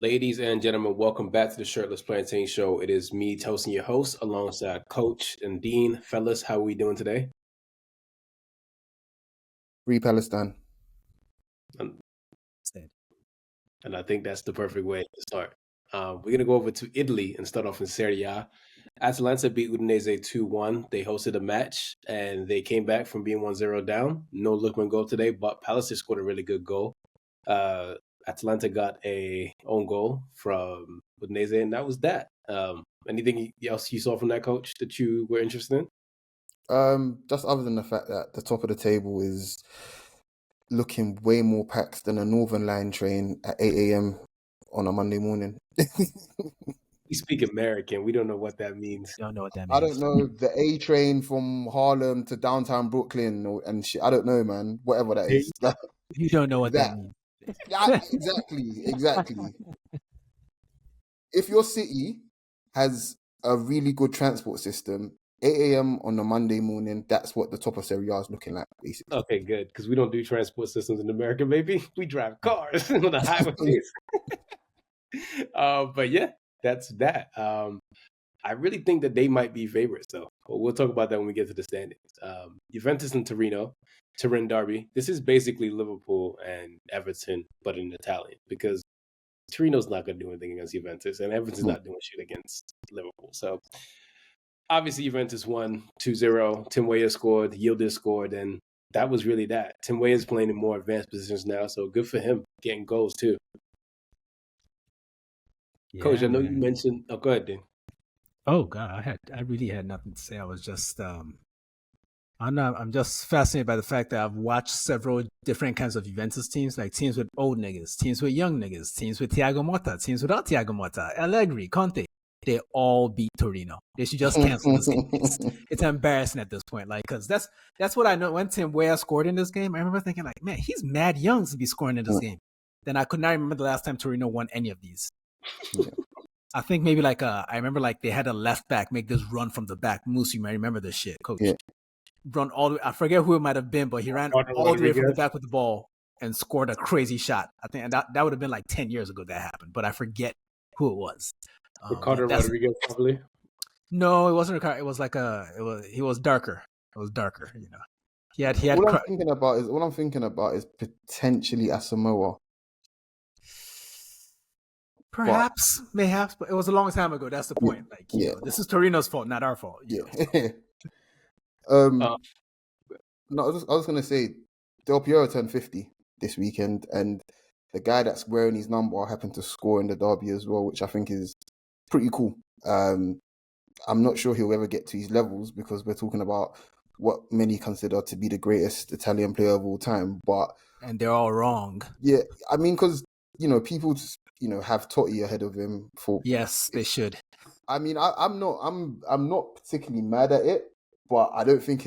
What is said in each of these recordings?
Ladies and gentlemen, welcome back to the Shirtless Plantain Show. It is me, Tosin, your host, alongside Coach and Deen. Fellas, how are we doing today? Free Palestine. And I think that's the perfect way to start. We're going to go over to Italy and start off in Serie A. Atalanta beat Udinese 2-1. They hosted a match, and they came back from being 1-0 down. No Lookman goal today, but Palace scored a really good goal. Atalanta got a own goal from Udinese, and that was that. Anything else you saw from that, Coach, that you were interested in? Just other than the fact that the top of the table is looking way more packed than a Northern Line train at 8 a.m. on a Monday morning. We speak American. We don't know what that means. Don't know what that means. I don't know. The A train from Harlem to downtown Brooklyn and shit. I don't know, man. Whatever that is. You don't know what that means. Exactly. If your city has a really good transport system, 8 a.m. on a Monday morning, that's what the top of Serie A is looking like, basically. Okay, good. Because we don't do transport systems in America, maybe. We drive cars on the highways. But yeah, that's that. I really think that they might be favorites, though. But we'll talk about that when we get to the standings. Juventus and Turin derby. This is basically Liverpool and Everton, but in Italian, because Torino's not going to do anything against Juventus, and Everton's not doing shit against Liverpool. So obviously Juventus won 2-0. Tim Weah scored, Yildiz scored, and that was really that. Tim Weah is playing in more advanced positions now, so good for him getting goals too. Yeah, Coach, I know you mentioned. Oh, go ahead, Deen. Oh God, I really had nothing to say. I was just I'm just fascinated by the fact that I've watched several different kinds of Juventus teams, like teams with old niggas, teams with young niggas, teams with Thiago Motta, teams without Thiago Motta, Allegri, Conte. They all beat Torino. They should just cancel this game. It's embarrassing at this point, like, because that's what I know. When Tim Weah scored in this game, I remember thinking, like, man, he's mad young to be scoring in this game. Then I could not remember the last time Torino won any of these. I think maybe I remember they had a left back make this run from the back. Moose, you might remember this shit, Coach. Yeah. Run all the way. I forget who it might have been, but he ran all the way from the back with the ball and scored a crazy shot. I think and that would have been like 10 years ago that happened, but I forget who it was. Ricardo Rodriguez, probably. No, it wasn't Ricardo. It was he was darker. It was darker, you know. He had. All I'm thinking about is potentially Asamoah. Perhaps, mayhaps, but it was a long time ago. That's the point. You know, this is Torino's fault, not our fault. Yeah. No, I was gonna say Del Piero turned 50 this weekend, and the guy that's wearing his number happened to score in the derby as well, which I think is pretty cool. I'm not sure he'll ever get to his levels because we're talking about what many consider to be the greatest Italian player of all time, and they're all wrong. Yeah, I mean, because people have Totti ahead of him for. Yes, they should. I mean, I'm not particularly mad at it, but I don't think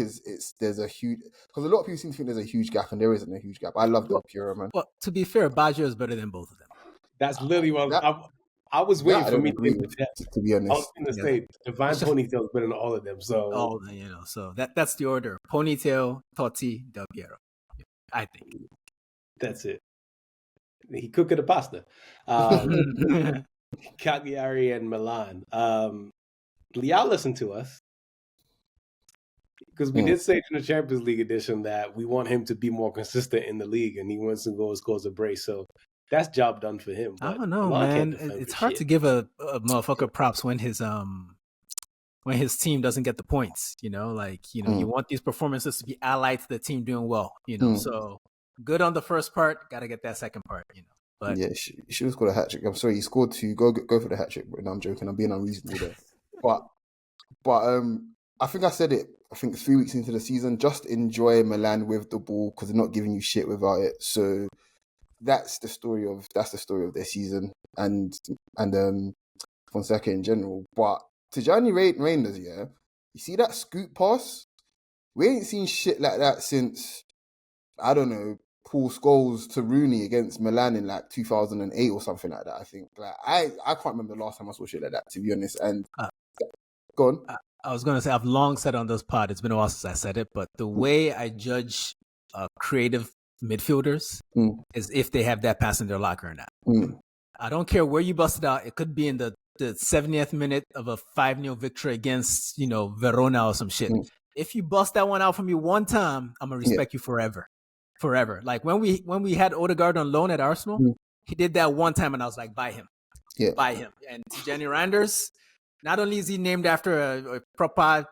there's a huge, because a lot of people seem to think there's a huge gap, and there isn't a huge gap. I love Del Piero, man. Well, to be fair, Baggio is better than both of them. That's literally what I was waiting for me to agree with that. To be honest, I was going to say Divine Ponytail is better than all of them. So so that's the order: Ponytail, Totti, Del Piero. I think that's it. He cooked the pasta. Cagliari and Milan. Liao listened to us because we did say in the Champions League edition that we want him to be more consistent in the league, and he wants to go scores a brace. So that's job done for him. I don't know, man. It's hard to give a motherfucker props when his team doesn't get the points. You want these performances to be allied to the team doing well. So. Good on the first part, gotta get that second part, But yeah, she should have scored a hat trick. I'm sorry, he scored 2. Go for the hat trick, but no, I'm joking. I'm being unreasonable there. But I think I said it. I think 3 weeks into the season, just enjoy Milan with the ball because they're not giving you shit without it. So that's the story of their season and Fonseca in general. But Tijani Reinders, you see that scoop pass? We ain't seen shit like that since, I don't know, Paul Scholes to Rooney against Milan in 2008 or something like that. I think I can't remember the last time I saw shit like that, to be honest. And go on. I was going to say, I've long said on this pod, it's been a while since I said it, but the way I judge creative midfielders is if they have that pass in their locker or not. I don't care where you bust it out. It could be in the 70th minute of a 5-0 victory against, Verona or some shit. Mm. If you bust that one out for me one time, I'm gonna respect you forever. Forever. Like when we had Odegaard on loan at Arsenal, he did that one time and I was like, buy him. Yeah. Buy him. And Tijani Randers, not only is he named after a proper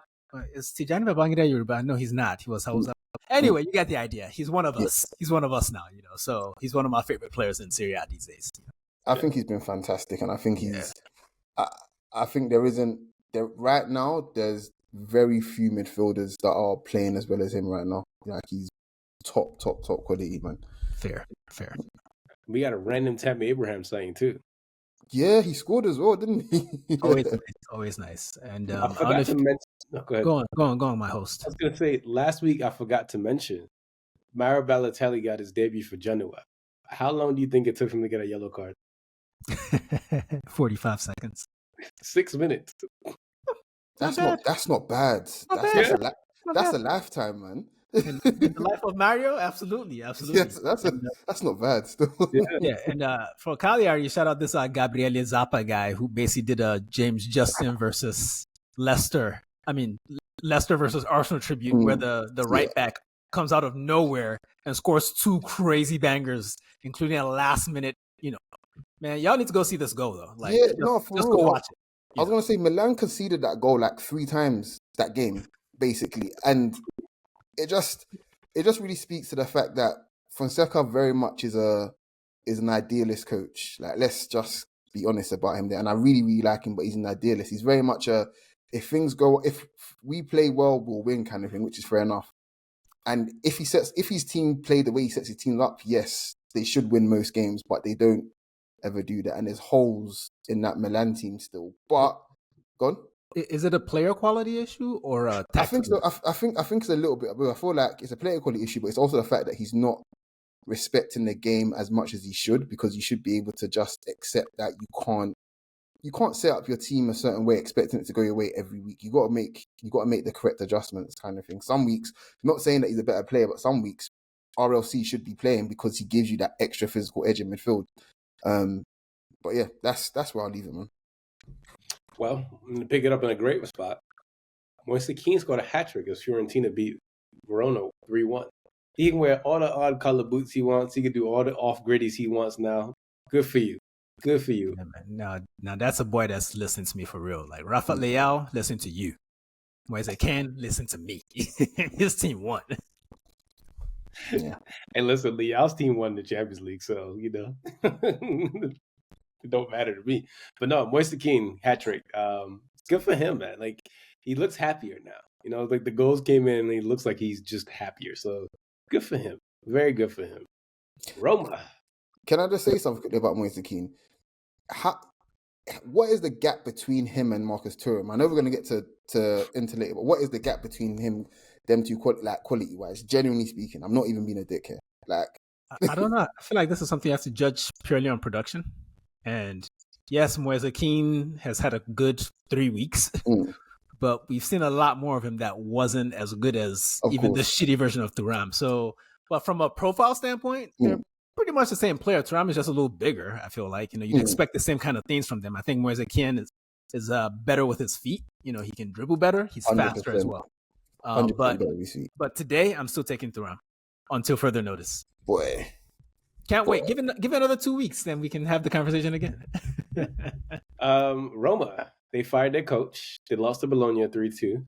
is Tijani Babangida Yoruba? No, he's not. He was Hausa. Anyway, you get the idea. He's one of us. He's one of us now, So he's one of my favorite players in Serie A these days. I think he's been fantastic, and I think he's. I think there right now. There's very few midfielders that are playing as well as him right now. Like he's top quality, man. Fair. We got a random Tammy Abraham saying too. Yeah, he scored as well, didn't he? Always nice. And I forgot to mention. Go ahead. Go on, my host. I was gonna say last week I forgot to mention Mario Balotelli got his debut for Genoa. How long do you think it took him to get a yellow card? 45 seconds. 6 minutes. That's not bad. That's a lifetime, man. In the life of Mario, absolutely. Yes, that's not bad. Still. Yeah, and for Cagliari, shout out this Gabriele Zappa guy who basically did a James Justin versus Leicester. I mean, Leicester versus Arsenal tribute, where the right back comes out of nowhere and scores 2 crazy bangers, including a last minute. Man, y'all need to go see this goal though. Like, just go watch it. I was gonna say Milan conceded that goal like 3 times that game, basically, and it just really speaks to the fact that Fonseca very much is an idealist coach. Like, let's just be honest about him there. And I really, really like him, but he's an idealist. He's very much if we play well, we'll win kind of thing, which is fair enough. And if his team play the way he sets his team up, yes, they should win most games, but they don't ever do that. And there's holes in that Milan team still. But go on. Is it a player quality issue or a tactical? I think so. I think it's a little bit. I feel like it's a player quality issue, but it's also the fact that he's not respecting the game as much as he should, because you should be able to just accept that you can't set up your team a certain way expecting it to go your way every week. You got to make the correct adjustments, kind of thing. Some weeks, not saying that he's a better player, but some weeks RLC should be playing because he gives you that extra physical edge in midfield. But yeah, that's where I'll leave it, man. Well, I'm going to pick it up in a great spot. Moise Kean scored a hat-trick as Fiorentina beat Verona 3-1. He can wear all the odd color boots he wants. He can do all the off-griddies he wants now. Good for you. Good for you. Yeah, now that's a boy that's listening to me for real. Like Rafa Leao, listen to you. Moise Kean, listen to me. His team won. Yeah. And listen, Leao's team won the Champions League, so, it don't matter to me. But no, Moise Kean, hat-trick. Good for him, man. Like, he looks happier now. Like the goals came in and he looks like he's just happier. So good for him. Very good for him. Roma. Can I just say something about Moise Kean? What is the gap between him and Marcus Thuram? I know we're going to get to into later, but what is the gap between them two, quality-wise? Genuinely speaking, I'm not even being a dick here. Like, I don't know. I feel like this is something you have to judge purely on production. And yes, Moise Kean has had a good 3 weeks, but we've seen a lot more of him that wasn't as good as even the shitty version of Thuram. So, but from a profile standpoint, they're pretty much the same player. Thuram is just a little bigger, I feel like. You'd expect the same kind of things from them. I think Moise Kean is better with his feet. He can dribble better. He's 100%. Faster as well. But today, I'm still taking Thuram until further notice. Boy. Can't wait. Give it another 2 weeks, then we can have the conversation again. Roma, they fired their coach. They lost to Bologna 3-2.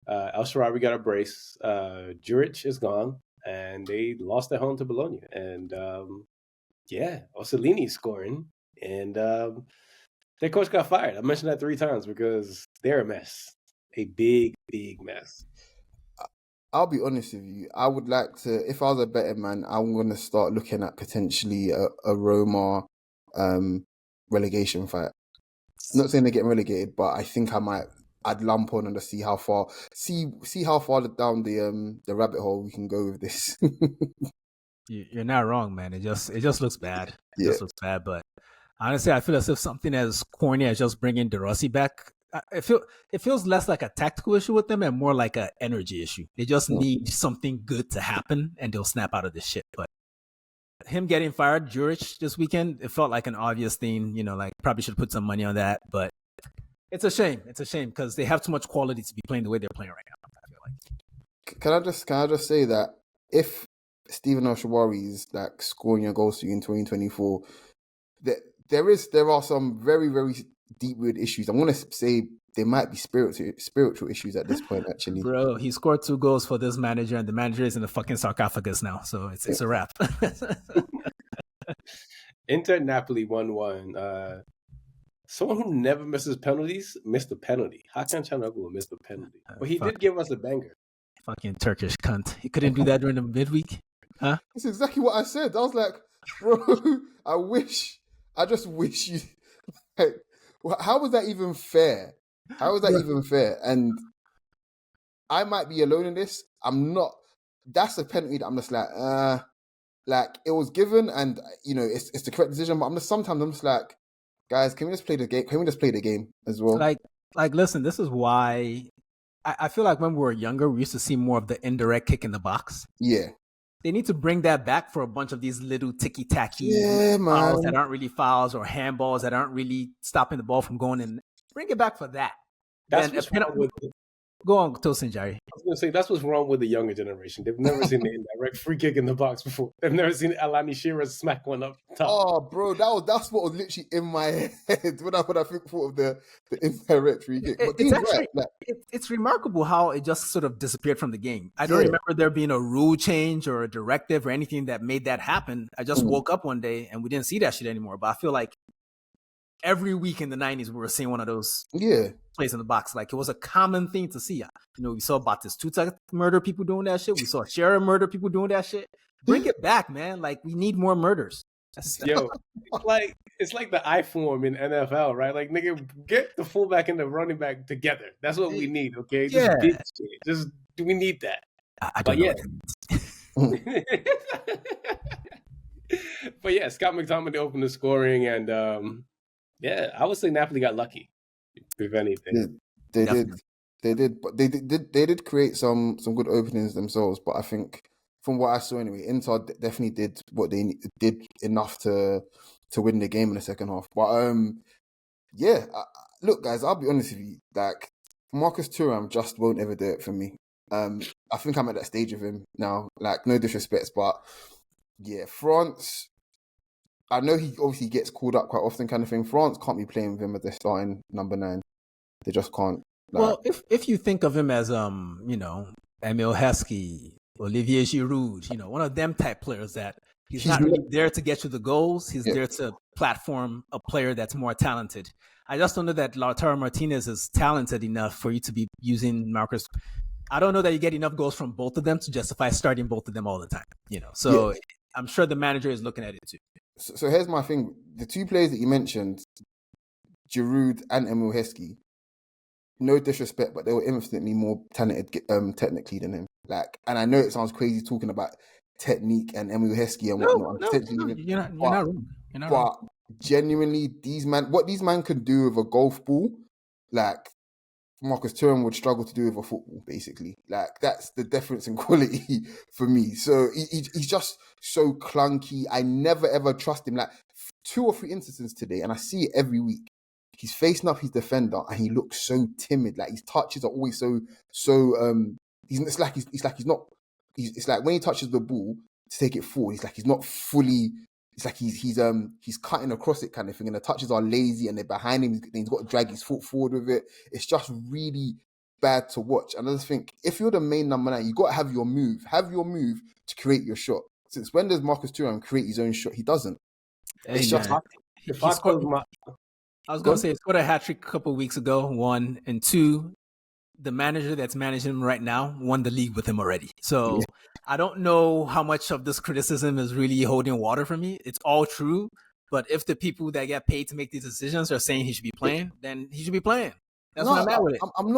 El Shaarawy got a brace. Juric is gone, and they lost at home to Bologna. And Orsolini's scoring, and their coach got fired. I mentioned that 3 times because they're a mess, a big, big mess. I'll be honest with you. I would like to, if I was a betting man, I'm going to start looking at potentially a Roma relegation fight. I'm not saying they're getting relegated, but I think I'd lump on and to see how far down the rabbit hole we can go with this. You're not wrong, man. It just looks bad. It just looks bad. But honestly, I feel as if something as corny as just bringing De Rossi back, it feels less like a tactical issue with them and more like an energy issue. They just need something good to happen and they'll snap out of this shit. But him getting fired, Juric, this weekend, it felt like an obvious thing. Like probably should put some money on that, but it's a shame. It's a shame because they have too much quality to be playing the way they're playing right now. I feel like. Can I just say that if Stephen Oshawari is like scoring your goals for you in 2024, there are some very, very deep-rooted issues. I'm going to say there might be spiritual issues at this point, actually. Bro, he scored 2 goals for this manager, and the manager is in the fucking sarcophagus now, so it's a wrap. Inter Napoli 1-1. Someone who never misses penalties missed a penalty. Hakan Çalhanoğlu missed a penalty. But he did give us a banger. Fucking Turkish cunt. He couldn't do that during the midweek? Huh? That's exactly what I said. I was like, bro, I just wish you... Like, how was that even fair? How is that even fair? And I might be alone in this. I'm not. That's a penalty that I'm just like it was given, and it's the correct decision. But sometimes I'm just like, guys, can we just play the game? Can we just play the game as well? Like, listen, this is why I feel like when we were younger, we used to see more of the indirect kick in the box. Yeah. They need to bring that back for a bunch of these little ticky-tacky fouls that aren't really fouls or handballs that aren't really stopping the ball from going in. Bring it back for that. That's what's wrong with Go on, Tosin, Jerry. I was going to say, that's what's wrong with the younger generation. They've never seen the indirect free kick in the box before. They've never seen Alani Shearer smack one up top. Oh, bro, that's what was literally in my head when I thought of the indirect free kick. But it's remarkable how it just sort of disappeared from the game. I don't remember there being a rule change or a directive or anything that made that happen. I just woke up one day and we didn't see that shit anymore. But I feel like every week in the 90s, we were seeing one of those plays in the box. Like, it was a common thing to see. We saw Batistuta murder people doing that shit. We saw Shearer murder people doing that shit. Bring it back, man. Like, we need more murders. Yo, it's like the I form in NFL, right? Like, nigga, get the fullback and the running back together. That's what we need, okay? We need that. I don't know. But yeah, Scott McTominay opened the scoring, and I would say Napoli got lucky, if anything. They did, but they did create some good openings themselves. But I think from what I saw anyway, Inter definitely did what they did enough to win the game in the second half. But look, guys, I'll be honest with you. Like, Marcus Thuram just won't ever do it for me. I think I'm at that stage of him now. Like, no disrespect, but yeah, France. I know he obviously gets called up quite often, kind of thing. France can't be playing with him as their starting number 9. They just can't. Well, if you think of him as Emil Heskey, Olivier Giroud, one of them type players that he's not really there to get you the goals. He's there to platform a player that's more talented. I just don't know that Lautaro Martinez is talented enough for you to be using Marcus. I don't know that you get enough goals from both of them to justify starting both of them all the time. So I'm sure the manager is looking at it too. So here's my thing. The 2 players that you mentioned, Giroud and Emil Heskey, no disrespect, but they were infinitely more talented technically than him. Like, and I know it sounds crazy talking about technique and Emil Heskey and whatnot. You're not wrong. But genuinely, what these men can do with a golf ball, like Marcus Thuram would struggle to do with a football, basically. Like, that's the difference in quality for me. So he's just so clunky. I never ever trust him. Like, 2 or 3 instances today, and I see it every week. He's facing up his defender, and he looks so timid. Like, his touches are always so. It's like when he touches the ball to take it forward, he's not fully. It's like he's cutting across it kind of thing, and the touches are lazy, and they're behind him. He's got to drag his foot forward with it. It's just really bad to watch. And I just think, if you're the main number 9, you got to have your move. Have your move to create your shot. Since when does Marcus Thuram create his own shot? He doesn't. It's just. I was going to say, he scored a hat trick a couple of weeks ago, 1, and 2. The manager that's managing him right now won the league with him already. So I don't know how much of this criticism is really holding water for me. It's all true. But if the people that get paid to make these decisions are saying he should be playing, then he should be playing. That's what I'm at with it. I'm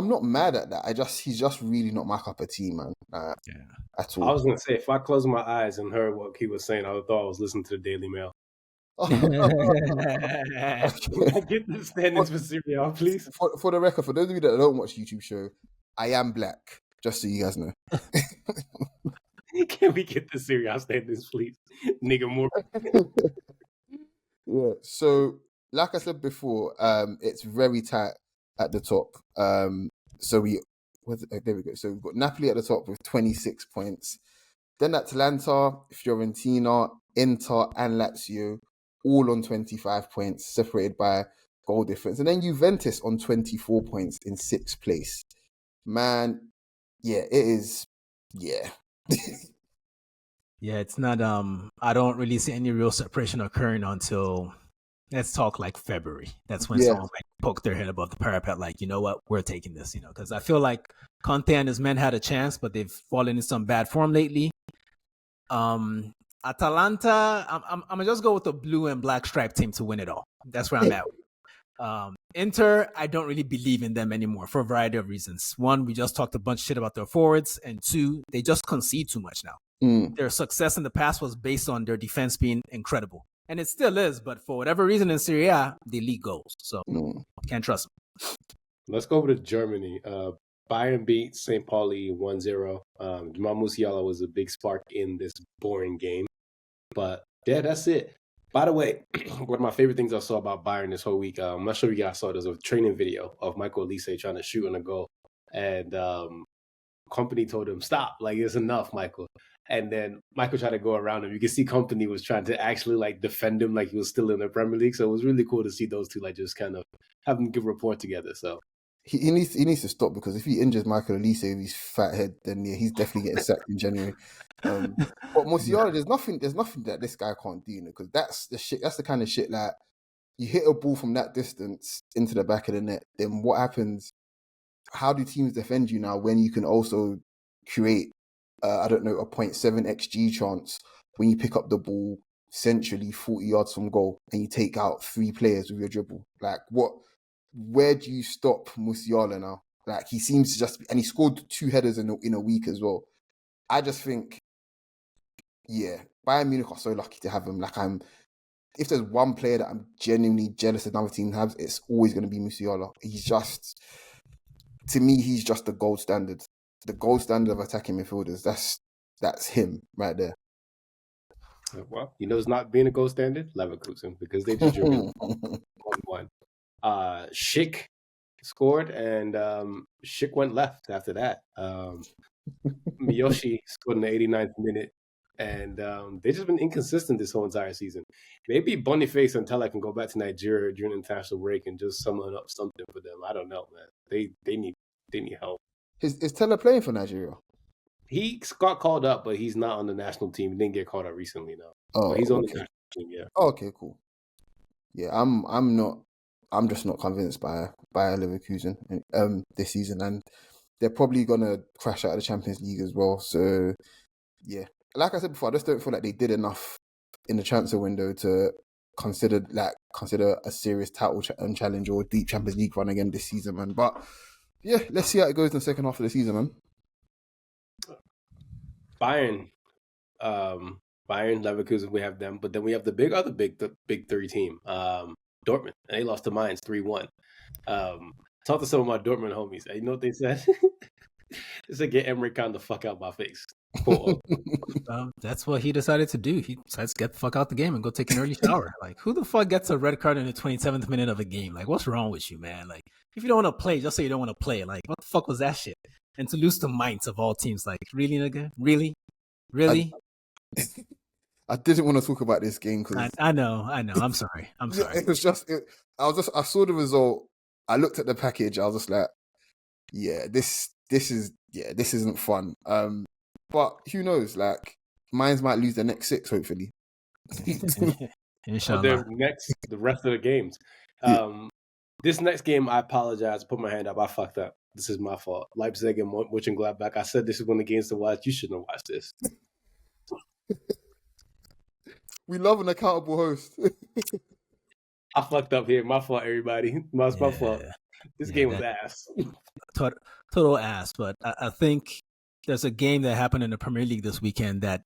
not mad at that. He's just really not my cup of tea, man. At all. I was gonna say, if I closed my eyes and heard what he was saying, I thought I was listening to the Daily Mail. I get the standings for Serie A, please. For the record, for those of you that don't watch YouTube show, I am black. Just so you guys know. Can we get the Serie A standings, please? Nigga, more. Yeah. So, like I said before, it's very tight at the top. So there we go. So we've got Napoli at the top with 26 points. Then Atalanta, Fiorentina, Inter, and Lazio, all on 25 points, separated by goal difference. And then Juventus on 24 points in 6th place. Man, yeah, it is. Yeah. Yeah, it's not. I don't really see any real separation occurring until, let's talk like February. That's when someone might poke their head above the parapet, like, you know what, we're taking this. Because I feel like Conte and his men had a chance, but they've fallen in some bad form lately. Atalanta, I'm gonna just go with the blue and black striped team to win it all. That's where I'm at. Inter, I don't really believe in them anymore for a variety of reasons. One, we just talked a bunch of shit about their forwards, and two, they just concede too much now. Their success in the past was based on their defense being incredible, and it still is. But for whatever reason in Serie A, they leak goals, so can't trust them. Let's go over to Germany. Bayern beat St. Pauli 1-0. Jamal Musiala was a big spark in this boring game. But yeah, that's it. By the way, one of my favorite things I saw about Bayern this whole week, I'm not sure if you guys saw it, there's a training video of Michael Olise trying to shoot on a goal. And Company told him, stop, like, it's enough, Michael. And then Michael tried to go around him. You can see Company was trying to actually like defend him like he was still in the Premier League. So it was really cool to see those two like just kind of having a good rapport together. So he needs to stop, because if he injures Michael Olise with his fat head, then yeah, he's definitely getting sacked in January. But Musiala, there's nothing that this guy can't do, because that's the shit. That's the kind of shit like you hit a ball from that distance into the back of the net. Then what happens? How do teams defend you now when you can also create, a 0.7 XG chance when you pick up the ball centrally 40 yards from goal and you take out 3 players with your dribble? Like what? Where do you stop Musiala now? Like he seems to just, and he scored 2 headers in a week as well. I just think, yeah, Bayern Munich are so lucky to have him. Like if there's one player that I'm genuinely jealous that another team has, it's always going to be Musiala. He's just, to me, he's just the gold standard. The gold standard of attacking midfielders. That's him right there. Well, it's not being a gold standard, Leverkusen, because they just drew 1-1. Schick scored, and Schick went left after that. Miyoshi scored in the 89th minute, and they've just been inconsistent this whole entire season. Maybe Boniface and Tella can go back to Nigeria during the international break and just summon up something for them. I don't know, man. They need help. Is Tella playing for Nigeria? He got called up, but he's not on the national team. He didn't get called up recently, no. Oh, but he's on the national team, yeah. Oh, okay, cool. Yeah, I'm just not convinced by Leverkusen this season, and they're probably gonna crash out of the Champions League as well. So yeah, like I said before, I just don't feel like they did enough in the transfer window to consider a serious title challenge or deep Champions League run again this season, man. But yeah, let's see how it goes in the second half of the season, man. Bayern, Leverkusen, we have them, but then we have the big 3 team, Dortmund, and they lost to Mainz 3-1. Talk to some of my Dortmund homies. You know what they said? They said, "Get Emre Can the fuck out my face." That's what he decided to do. He decides to get the fuck out the game and go take an early shower. Like, who the fuck gets a red card in the 27th minute of a game? Like, what's wrong with you, man? Like, if you don't want to play, just say you don't want to play. Like, what the fuck was that shit? And to lose to Mainz of all teams, like, really, nigga? Really? I didn't want to talk about this game because I know. I'm sorry. It was just, I saw the result. I looked at the package. I was just like, yeah, this isn't fun. But who knows? Like, Mainz might lose their next 6, hopefully. Inshallah. The rest of the games. This next game, I apologize. Put my hand up. I fucked up. This is my fault. Leipzig and Mönchengladbach. I said this is one of the games to watch. You shouldn't have watched this. We love an accountable host. I fucked up here. My fault, everybody. My fault. This game was ass. Total ass. But I think there's a game that happened in the Premier League this weekend that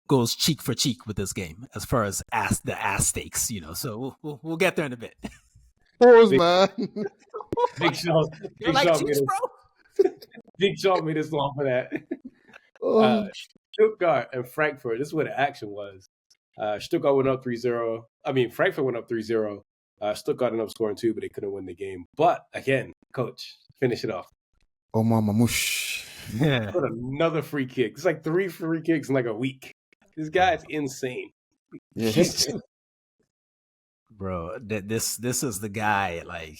goes cheek for cheek with this game as far as the ass stakes, So we'll get there in a bit. Pause, man. Big Shaw. You're like cheeks, bro? Big Shaw made us long for that. Stuttgart and Frankfurt. This is where the action was. Stuttgart went up 3-0. I mean, Frankfurt went up 3-0. Stuttgart ended up scoring 2, but they couldn't win the game. But again, coach, finish it off. Omar Mamouche. Yeah. Put another free kick. It's like 3 free kicks in like a week. This guy is insane. Yeah, Bro, this is the guy. Like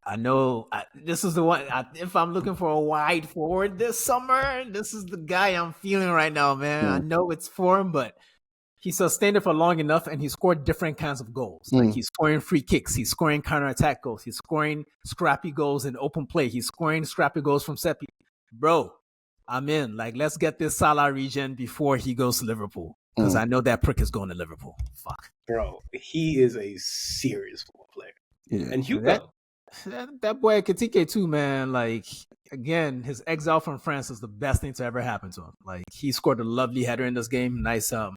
I know this is the one. If I'm looking for a wide forward this summer, this is the guy I'm feeling right now, man. I know it's for him, but he sustained it for long enough, and he scored different kinds of goals. Like he's scoring free kicks, he's scoring counterattack goals, he's scoring scrappy goals in open play, he's scoring scrappy goals from set piece. Bro, I'm in. Like, let's get this Salah regen before he goes to Liverpool. Because I know that prick is going to Liverpool. Fuck. Bro, he is a serious football player. Yeah. And Hugo. That boy Katike too, man. Like, again, his exile from France is the best thing to ever happen to him. Like, he scored a lovely header in this game. Nice. We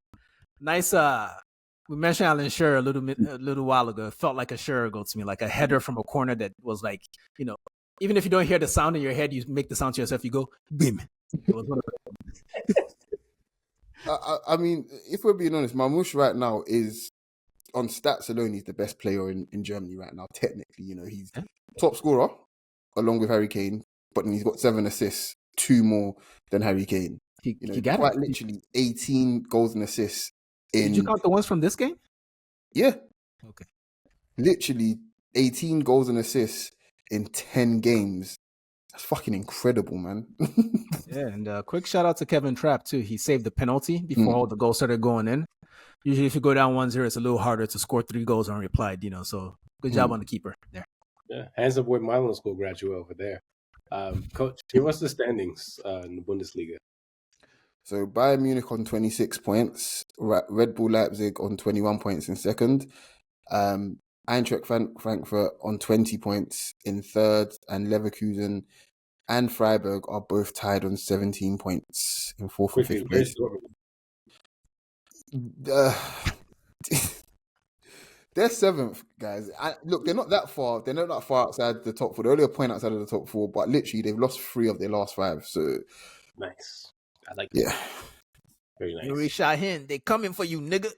mentioned Alan Shearer a little while ago. It felt like a Shearer goal to me, like a header from a corner that was like, you know, even if you don't hear the sound in your head, you make the sound to yourself. You go, bim. It was one of I mean, if we're being honest, Mamouche right now is, on stats alone, he's the best player in Germany right now. Technically, you know, he's top scorer along with Harry Kane, but then he's got 7 assists, 2 more than Harry Kane. He got quite it. literally 18 goals and assists. Did you count the ones from this game? Yeah. Okay. Literally 18 goals and assists in 10 games. That's fucking incredible, man. Yeah, and quick shout out to Kevin Trapp too. He saved the penalty before all the goals started going in. Usually if you go down 1-0, it's a little harder to score 3 goals unreplied, you know, so good job on the keeper there. Yeah, hands up with Milan school graduate over there. Coach, give us the standings in the Bundesliga. So Bayern Munich on 26 points, Red Bull Leipzig on 21 points in second, Eintracht Frankfurt on 20 points in third, and Leverkusen and Freiburg are both tied on 17 points in fourth and fifth place. They're seventh, guys. Look, they're not that far. They're not that far outside the top 4. They're only a point outside of the top 4, but literally they've lost 3 of their last 5. So nice. I like that. Yeah. Very nice. Yuri Shahin, they coming for you, nigga.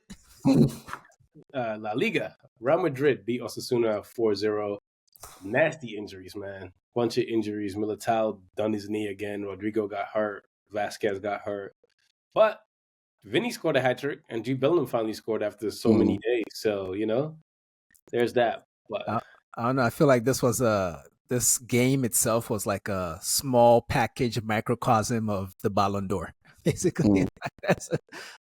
La Liga. Real Madrid beat Osasuna 4-0. Nasty injuries, man. Bunch of injuries. Militao done his knee again. Rodrigo got hurt. Vasquez got hurt. But Vinny scored a hat-trick, and Jude Bellingham finally scored after so many days. So, you know, there's that. But I don't know. I feel like this game itself was like a small package microcosm of the Ballon d'Or, basically.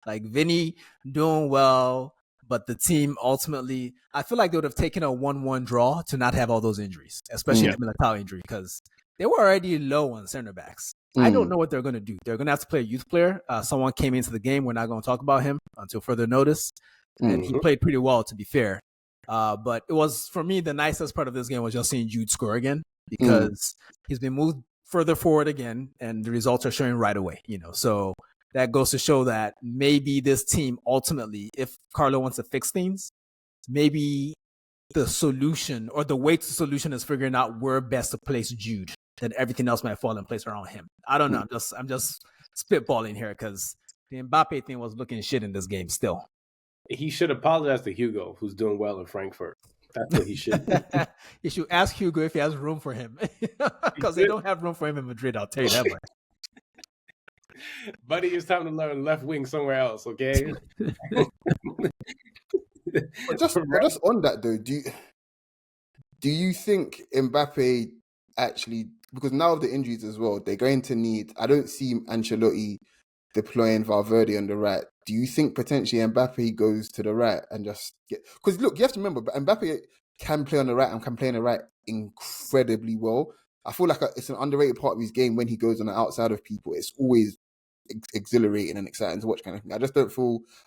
Like Vinny doing well, but the team ultimately, I feel like they would have taken a 1-1 draw to not have all those injuries, especially the Militao injury, because they were already low on center backs. I don't know what they're going to do. They're going to have to play a youth player. Someone came into the game. We're not going to talk about him until further notice. And he played pretty well, to be fair. But it was, for me, the nicest part of this game was just seeing Jude score again, because he's been moved further forward again, and the results are showing right away. You know, so that goes to show that maybe this team ultimately, if Carlo wants to fix things, maybe the solution or the way to the solution is figuring out where best to place Jude. Then everything else might fall in place around him. I don't know. I'm just spitballing here because the Mbappe thing was looking shit in this game still. He should apologize to Hugo, who's doing well in Frankfurt. That's what he should do. You should ask Hugo if he has room for him, because they don't have room for him in Madrid. I'll tell you that much. Buddy, it's time to learn left wing somewhere else, okay? But just on that though, do you think Mbappe actually, because now of the injuries as well, they're going to need, I don't see Ancelotti deploying Valverde on the right. Do you think potentially Mbappe goes to the right and just get, because look, you have to remember, Mbappe can play on the right and can play on the right incredibly well. I feel like it's an underrated part of his game when he goes on the outside of people. It's always exhilarating and exciting to watch kind of thing.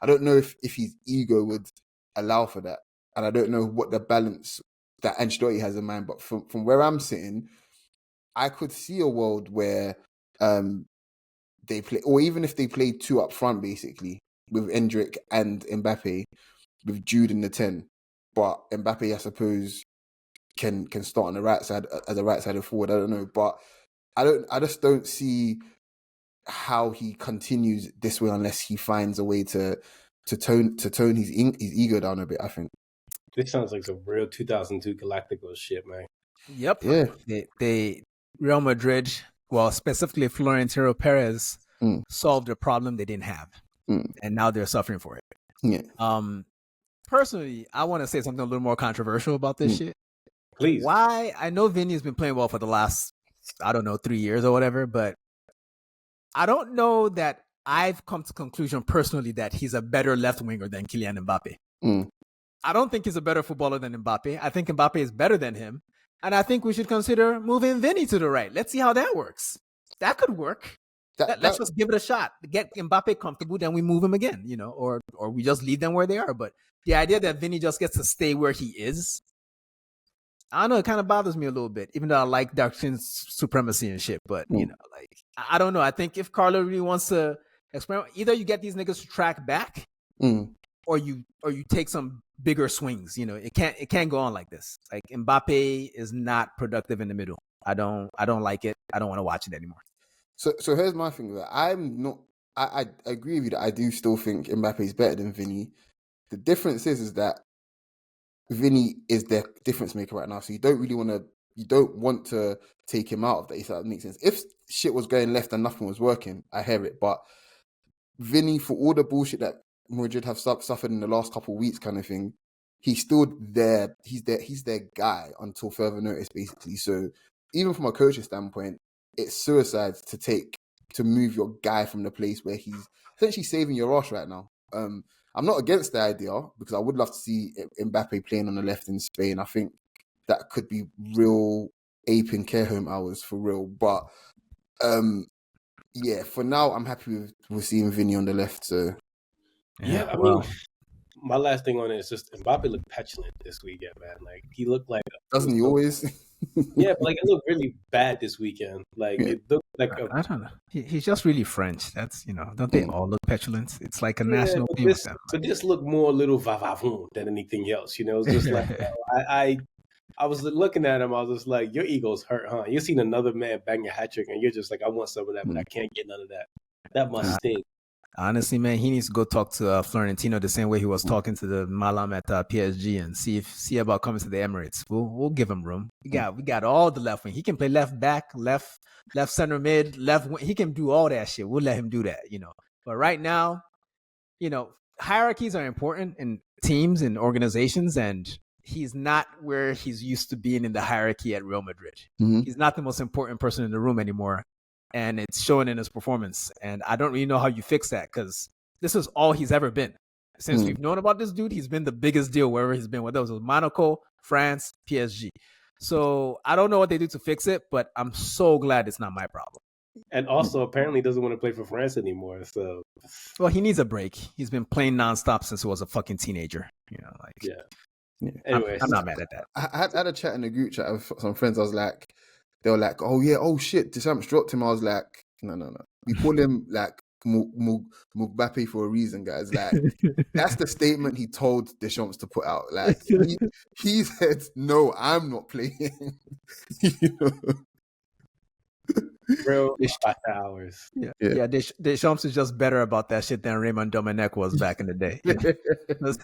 I don't know if his ego would allow for that. And I don't know what the balance that Ancelotti has in mind, but from where I'm sitting, I could see a world where they play, or even if they play 2 up front, basically, with Endrick and Mbappe, with Jude in the 10. But Mbappe, I suppose, can start on the right side as a right-sided forward. I don't know, but I just don't see how he continues this way unless he finds a way to tone his ego down a bit. I think this sounds like some real 2002 Galacticos shit, man. Yep. Yeah. They Real Madrid, well, specifically Florentino Perez, solved a problem they didn't have, and now they're suffering for it. Yeah. Personally, I want to say something a little more controversial about this shit. Please. Why? I know Vinny's been playing well for the last, 3 years or whatever, but I don't know that I've come to the conclusion personally that he's a better left winger than Kylian Mbappe. I don't think he's a better footballer than Mbappe. I think Mbappe is better than him. And I think we should consider moving Vinny to the right. Let's see how that works. That could work. Let's just give it a shot. Get Mbappe comfortable, then we move him again, or we just leave them where they are. But the idea that Vinny just gets to stay where he is, I don't know, it kind of bothers me a little bit, even though I like Darkshin's supremacy and shit. But, I don't know. I think if Carlo really wants to experiment, either you get these niggas to track back or you take some bigger swings. It can't go on like this. Like Mbappe is not productive in the middle. I don't like it. I don't want to watch it anymore. So here's my thing. That I agree with you that I do still think Mbappe is better than Vinny. The difference is that Vinny is the difference maker right now. So you don't want to take him out of that, if that makes sense. If shit was going left and nothing was working, I hear it. But Vinny, for all the bullshit that Madrid have suffered in the last couple of weeks kind of thing, he's still there. He's their guy until further notice, basically. So even from a coaching standpoint, it's suicide to move your guy from the place where he's essentially saving your arse right now. I'm not against the idea because I would love to see Mbappe playing on the left in Spain. I think that could be real aping care home hours for real. But yeah, for now, I'm happy with seeing Vinny on the left. So yeah, I mean, my last thing on it is just Mbappe looked petulant this weekend, man. Like he looked like doesn't he always? Yeah, but like it looked really bad this weekend. Like it looked like I don't know. He's just really French. That's don't they all look petulant? It's like a national thing. But this looked more a little va-va-voom than anything else. It's just like I was looking at him. I was just like, your ego's hurt, huh? You seen another man bang a hat trick, and you're just like, I want some of that, but I can't get none of that. That must sting. Honestly, man, he needs to go talk to Florentino the same way he was talking to the Malam at PSG and see about coming to the Emirates. We'll give him room. We got all the left wing. He can play left back, left center mid, left wing. He can do all that shit. We'll let him do that, But right now, hierarchies are important in teams and organizations, and he's not where he's used to being in the hierarchy at Real Madrid. He's not the most important person in the room anymore. And it's showing in his performance. And I don't really know how you fix that because this is all he's ever been. Since we've known about this dude, he's been the biggest deal wherever he's been, whether it was Monaco, France, PSG. So I don't know what they do to fix it, but I'm so glad it's not my problem. And also, apparently, doesn't want to play for France anymore. So, well, he needs a break. He's been playing nonstop since he was a fucking teenager. Yeah. Anyways, I'm not mad at that. I had a chat in the group chat with some friends. They were like, oh yeah, oh shit, Deschamps dropped him. I was like, no. We call him like Mbappe for a reason, guys. Like, that's the statement he told Deschamps to put out. Like, he said, no, I'm not playing. Real hours. Yeah. Deschamps is just better about that shit than Raymond Domenech was back in the day. Because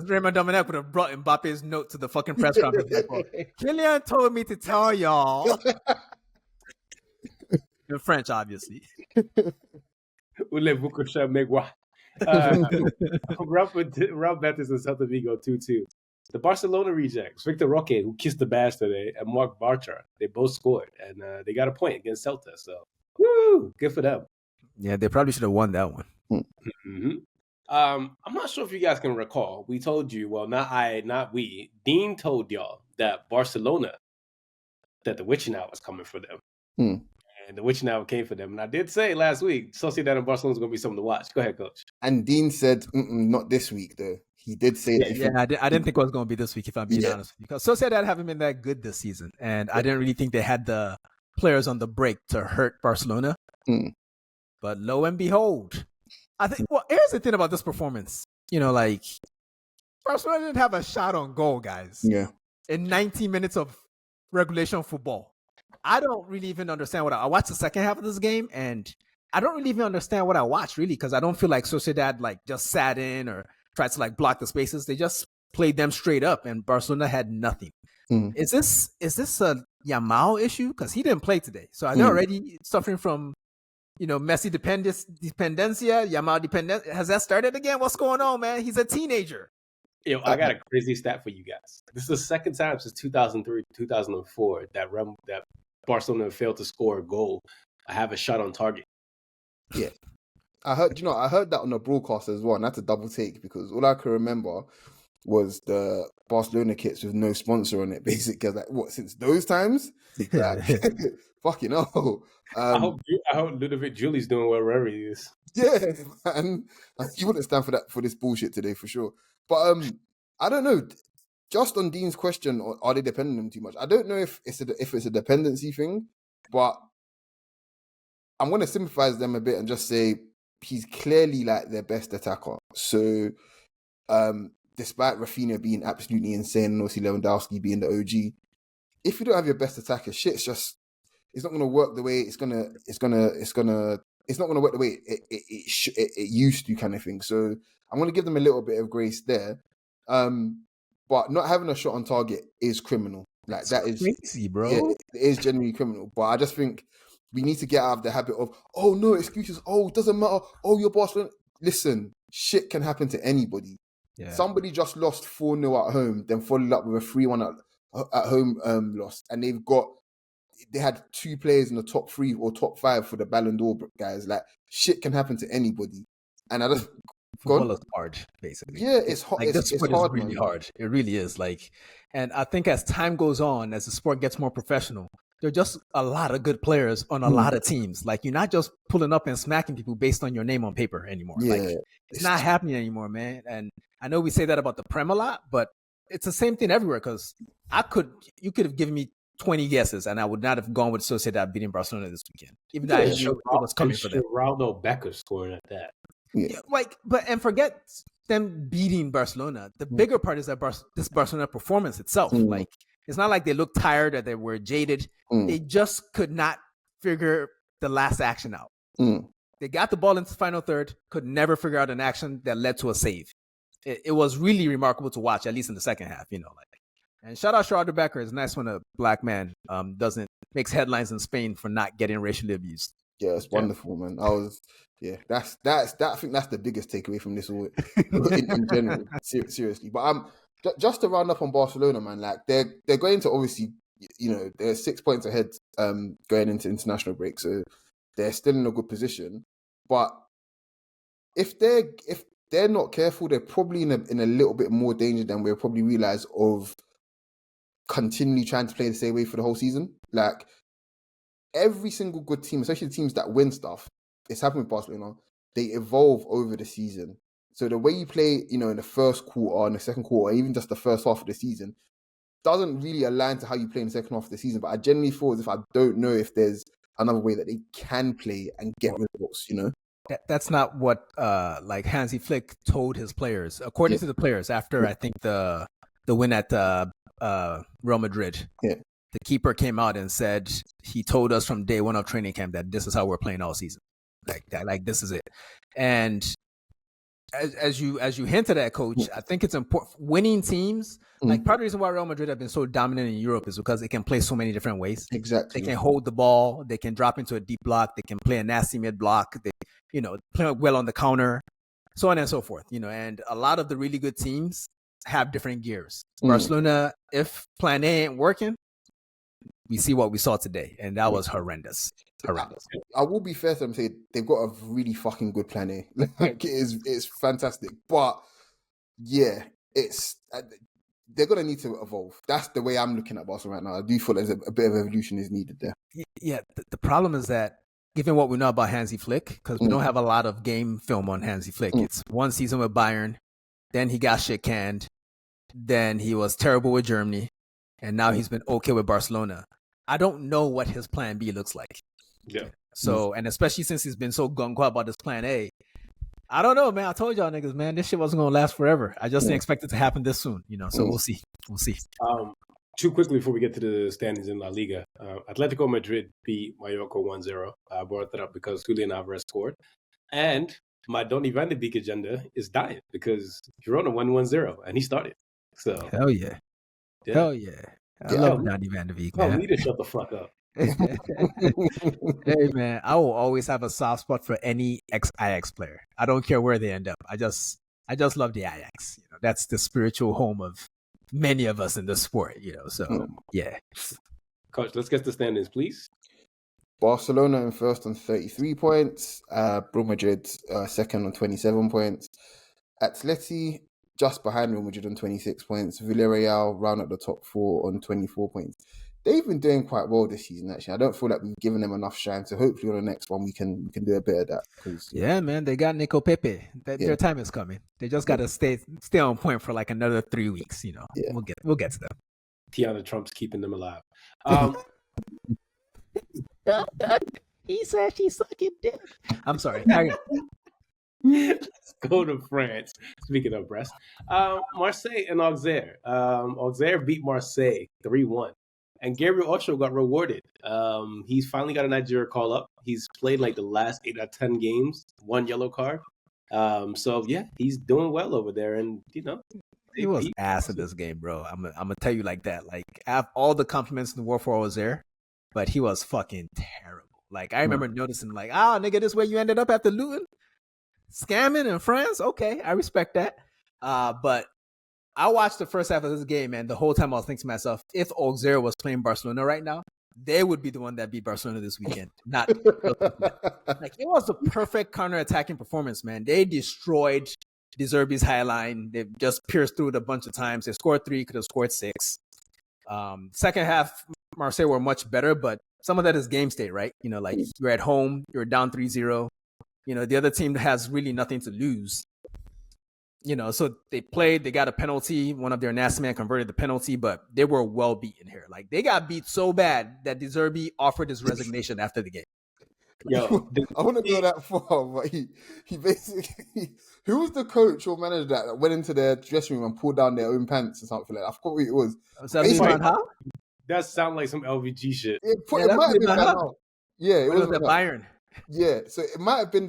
Raymond Domenech would have brought Mbappe's note to the fucking press conference. Like, well, Kylian told me to tell y'all. In French, obviously. Voulez-vous que je me voie? Real Betis and Celta Vigo 2-2. The Barcelona rejects, Victor Roque, who kissed the badge today, and Marc Bartra, they both scored, and they got a point against Celta. So, woo, good for them. Yeah, they probably should have won that one. Mm-hmm. I'm not sure if you guys can recall. We told you, well, not we. Deen told y'all that Barcelona, that the witching hour was coming for them. And the witching hour came for them. And I did say last week, Sociedad and Barcelona is going to be something to watch. Go ahead, Coach. And Deen said, not this week, though. He did say that. Yeah, I didn't think it was going to be this week, if I'm being honest. Because Sociedad haven't been that good this season. And I didn't really think they had the players on the break to hurt Barcelona. But lo and behold, I think, well, here's the thing about this performance. Barcelona didn't have a shot on goal, guys. Yeah. In 90 minutes of regulation football. I don't really even understand I watched the second half of this game, and I don't really even understand what I watched, really, because I don't feel like Sociedad like just sat in or tried to like block the spaces. They just played them straight up, and Barcelona had nothing. Is this a Yamal issue? Because he didn't play today, so are they already suffering from Messi dependencia, Yamal dependencia? Has that started again? What's going on, man? He's a teenager. Yo, I got a crazy stat for you guys. This is the second time since 2003, 2004 that Barcelona failed to score a goal. I have a shot on target. Yeah. I heard that on the broadcast as well, and that's a double take because all I can remember was the Barcelona kits with no sponsor on it. Basically, I was like, what, since those times? Like, fucking hell. I hope Ludovic Julie's doing well wherever he is. Yeah, man. He wouldn't stand for this bullshit today for sure. But I don't know. Just on Dean's question, are they depending on him too much? I don't know if it's a dependency thing, but I'm going to sympathize with them a bit and just say he's clearly like their best attacker. So, despite Rafinha being absolutely insane and obviously Lewandowski being the OG, if you don't have your best attacker, it's not going to work the way it's not going to work the way it used to, kind of thing. So I'm going to give them a little bit of grace there. But not having a shot on target is criminal. Like that is crazy, bro. Yeah, it is genuinely criminal. But I just think we need to get out of the habit of, oh no, excuses. Oh, it doesn't matter. Oh, you're Barcelona. Listen, shit can happen to anybody. Yeah. Somebody just lost 4-0 at home, then followed up with a 3-1 at home loss, and they had 2 players in the top 3 or top 5 for the Ballon d'Or, guys. Like shit can happen to anybody, and I just football is hard, basically. Yeah, it's hard. Like, it's hard, really hard. It really is. Like, and I think as time goes on, as the sport gets more professional, there are just a lot of good players on a lot of teams. Like, you're not just pulling up and smacking people based on your name on paper anymore. Yeah, like, it's not happening anymore, man. And I know we say that about the Prem a lot, but it's the same thing everywhere. Because you could have given me 20 guesses, and I would not have gone with Sociedad beating Barcelona this weekend, even though I knew it was coming for them. Ronaldo Becker scoring at that. Yeah. And forget them beating Barcelona. The bigger part is that this Barcelona performance itself. Like, it's not like they looked tired or they were jaded. They just could not figure the last action out. They got the ball into the final third, could never figure out an action that led to a save. It was really remarkable to watch, at least in the second half. And shout out Gerardo Becker. It's nice when a black man makes headlines in Spain for not getting racially abused. Yeah, it's wonderful, man. I think that's the biggest takeaway from this all in general. Seriously, but just to round up on Barcelona, man. Like they're going to obviously, they're 6 points ahead going into international break, so they're still in a good position. But if they're not careful, they're probably in a little bit more danger than we'll probably realize of continually trying to play the same way for the whole season. Like every single good team, especially the teams that win stuff, it's happened with Barcelona, they evolve over the season. So the way you play, in the first quarter, in the second quarter, or even just the first half of the season, doesn't really align to how you play in the second half of the season. But I genuinely feel as if I don't know if there's another way that they can play and get results, That's not what Hansi Flick told his players. According to the players, after I think the win at Real Madrid, the keeper came out and said he told us from day one of training camp that this is how we're playing all season. Like this is it. And as you hinted at, Coach, I think it's important. Winning teams, like part of the reason why Real Madrid have been so dominant in Europe is because they can play so many different ways. Exactly. They can hold the ball. They can drop into a deep block. They can play a nasty mid block. They, play well on the counter, so on and so forth. And a lot of the really good teams have different gears. Barcelona, if plan A ain't working, we see what we saw today, and that was horrendous. I will be fair to them and say they've got a really fucking good plan A. Like it's fantastic, but yeah, they're gonna need to evolve. That's the way I'm looking at Barcelona right now. I do feel there's a bit of evolution is needed there. Yeah, the problem is that given what we know about Hansi Flick, because we don't have a lot of game film on Hansi Flick. It's one season with Bayern, then he got shit canned, then he was terrible with Germany, and now he's been okay with Barcelona. I don't know what his plan B looks like. Yeah. So, and especially since he's been so gung-ho about this plan A, I don't know, man. I told y'all niggas, man, this shit wasn't going to last forever. I just didn't expect it to happen this soon, So we'll see. Too quickly before we get to the standings in La Liga, Atletico Madrid beat Mallorca 1-0. I brought that up because Julian Alvarez scored. And my Donny van de Beek agenda is dying because Girona won 1-0 and he started. So Hell yeah. Hell yeah. I love Donny van de Beek, man. Tell me to shut the fuck up. Hey, man, I will always have a soft spot for any ex-Ajax player. I don't care where they end up. I just love the Ajax. That's the spiritual home of many of us in the sport, so yeah. Coach, let's get the standings, please. Barcelona in first on 33 points. Real Madrid second on 27 points. Atleti just behind Real Madrid on 26 points. Villarreal round at the top 4 on 24 points. They've been doing quite well this season, actually. I don't feel like we've given them enough shine. So hopefully on the next one we can do a bit of that. Yeah, man, they got Nico Pepe. Their time is coming. They just got to stay on point for like another 3 weeks. We'll get to them. Tiana Trump's keeping them alive. He said she's sucking dick. I'm sorry. Let's go to France. Speaking of breast, Marseille and Auxerre. Auxerre beat Marseille 3-1. And Gabriel Ocho got rewarded. He's finally got a Nigeria call up. He's played like the last 8 out of 10 games, 1 yellow card. So yeah, he's doing well over there. And he was ass in this game, bro. I'm gonna tell you like that. Like, I have all the compliments in the world for Auxerre, but he was fucking terrible. Like, I remember noticing, like, nigga, this way you ended up after Luton? Scamming in France? Okay, I respect that. But I watched the first half of this game, and the whole time I was thinking to myself, if Auxerre was playing Barcelona right now, they would be the one that beat Barcelona this weekend. Not like, it was the perfect counter-attacking performance, man. They destroyed De Zerbi's high line. They just pierced through it a bunch of times. They scored 3, could have scored 6. Second half, Marseille were much better, but some of that is game state, right? Like, you're at home, you're down 3-0. The other team has really nothing to lose. So they played, they got a penalty. One of their nasty men converted the penalty, but they were well beaten here. Like, they got beat so bad that De Zerbi offered his resignation after the game. Yo, I want to go that far, but he basically, who was the coach or manager that went into their dressing room and pulled down their own pants or something like that? I forgot who it was. That sounds like some LVG shit. It might have been that. Yeah, it was the Bayern. Yeah, so it might have been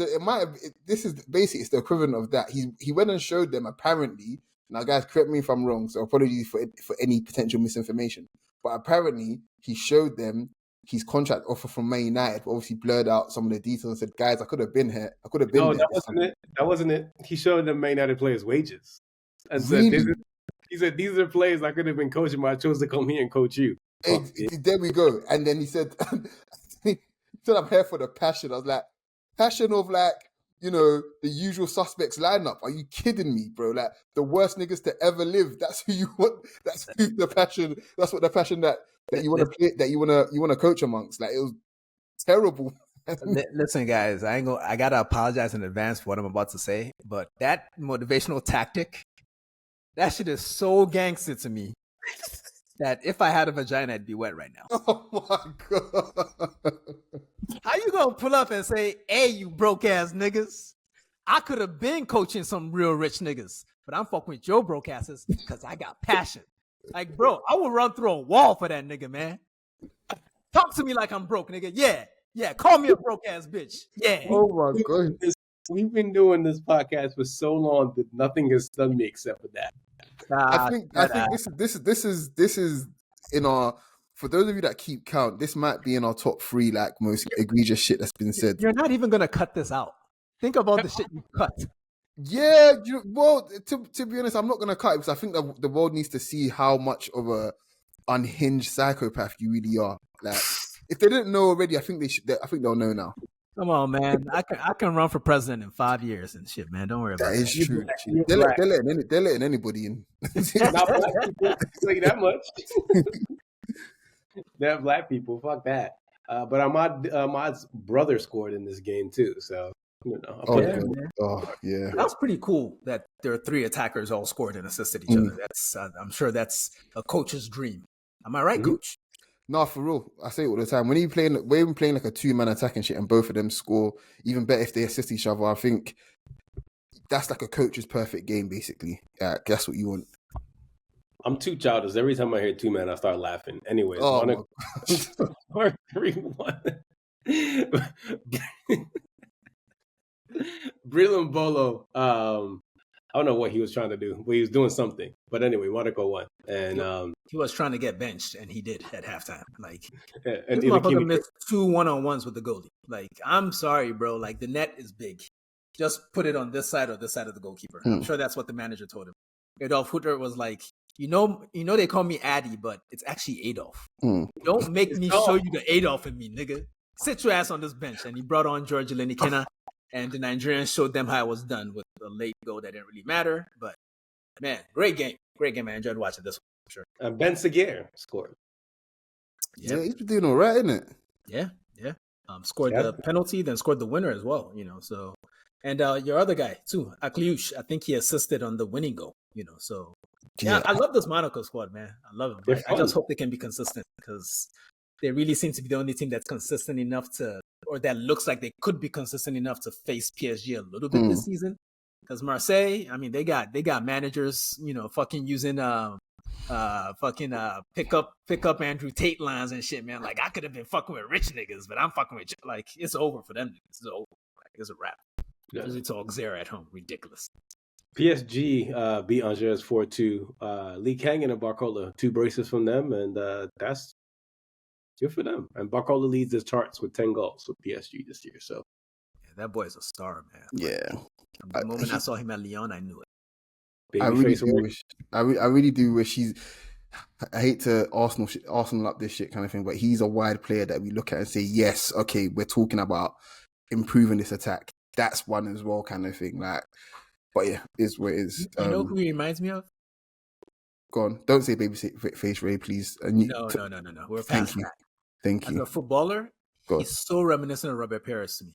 this is basically, it's the equivalent of that. He went and showed them, apparently. Now, guys, correct me if I'm wrong, so apologies for any potential misinformation. But apparently, he showed them his contract offer from Man United, but obviously blurred out some of the details and said, guys, I could have been here. I could have been there. That wasn't it. He showed them Man United players' wages. And said, he said, these are players I could have been coaching, but I chose to come here and coach you. There we go. And then he said, I'm here for the passion. I was like, passion of like, the usual suspects lineup. Are you kidding me, bro? Like, the worst niggas to ever live. That's who you want. That's who the passion. That's what the passion that you want to play, that you want to coach amongst. Like, it was terrible. Listen, guys, I gotta apologize in advance for what I'm about to say, but that motivational tactic, that shit is so gangster to me that if I had a vagina, it'd be wet right now. Oh my God. How you gonna pull up and say, hey, you broke ass niggas? I could have been coaching some real rich niggas, but I'm fucking with your broke asses because I got passion. Like, bro, I will run through a wall for that nigga, man. Talk to me like I'm broke, nigga. Yeah, call me a broke ass bitch. Yeah. Oh my God. We've been doing this podcast for so long that nothing has done me except for that. I think this is in our, for those of you that keep count, this might be in our top 3 like most egregious shit that's been said. You're not even gonna cut this out. Think about the shit you cut. Yeah, well, to be honest, I'm not gonna cut it because I think that the world needs to see how much of a unhinged psychopath you really are. Like, if they didn't know already, I think they'll know now. Come on, man. I can run for president in 5 years and shit, man. Don't worry about it. That is true. They're letting anybody in. Not black people. I'll tell you that much. They're black people. Fuck that. But Ahmad's brother scored in this game too. So, yeah. That's pretty cool that there are 3 attackers all scored and assisted each other. That's I'm sure that's a coach's dream. Am I right, Coach? No, for real. I say it all the time. When you're playing like a 2-man attack and shit, and both of them score, even better if they assist each other. I think that's like a coach's perfect game, basically. That's what you want. I'm too childish. Every time I hear two man, I start laughing. Anyways, Oh my Monaco scored 3-1. Breland Bolo. I don't know what he was trying to do, but he was doing something. But anyway, Monaco won, and he was trying to get benched, and he did at halftime. Like, and this motherfucker missed 2 1-on-1s with the goalie. Like, I'm sorry, bro. Like, the net is big. Just put it on this side or this side of the goalkeeper. I'm sure that's what the manager told him. Adolf Hutter was like, you know, they call me Addy, but it's actually Adolf. Don't make me show you the Adolf in me, nigga. Sit your ass on this bench. And he brought on George Linikena, and the Nigerians showed them how it was done with a late goal that didn't really matter. But, man, great game. Great game. I enjoyed watching this one, for sure. And Ben Seguer scored. Yeah, he's been doing all right, isn't it? Yeah. Scored the penalty, then scored the winner as well, you know, so. And your other guy, too, Akliush, I think he assisted on the winning goal, you know, so. Yeah, I love this Monaco squad, man. I love them. I just hope they can be consistent because they really seem to be the only team that's consistent enough to, or that looks like they could be consistent enough to face PSG a little bit this season. Because Marseille, I mean, they got managers, you know, fucking using pick up Andrew Tate lines and shit, man. Like, I could have been fucking with rich niggas, but I'm fucking with, like, it's over for them. It's over. Like, it's a wrap. Because it's Auxerre at home. Ridiculous. PSG beat Angers 4-2. Lee Kangen and Barcola, 2 braces from them, and that's good for them. And Barcola leads the charts with 10 goals with PSG this year. So yeah, that boy is a star, man. Yeah. The moment I saw him at Lyon, I knew it. I really do wish he's. I hate to Arsenal up this shit kind of thing, but he's a wide player that we look at and say, yes, okay, we're talking about improving this attack. That's one as well, kind of thing. Like, but yeah, is what it is. You know who he reminds me of? Go on, don't say baby face Ray, please. No. We're past that. Thank you. As a footballer, he's so reminiscent of Robert Perez to me.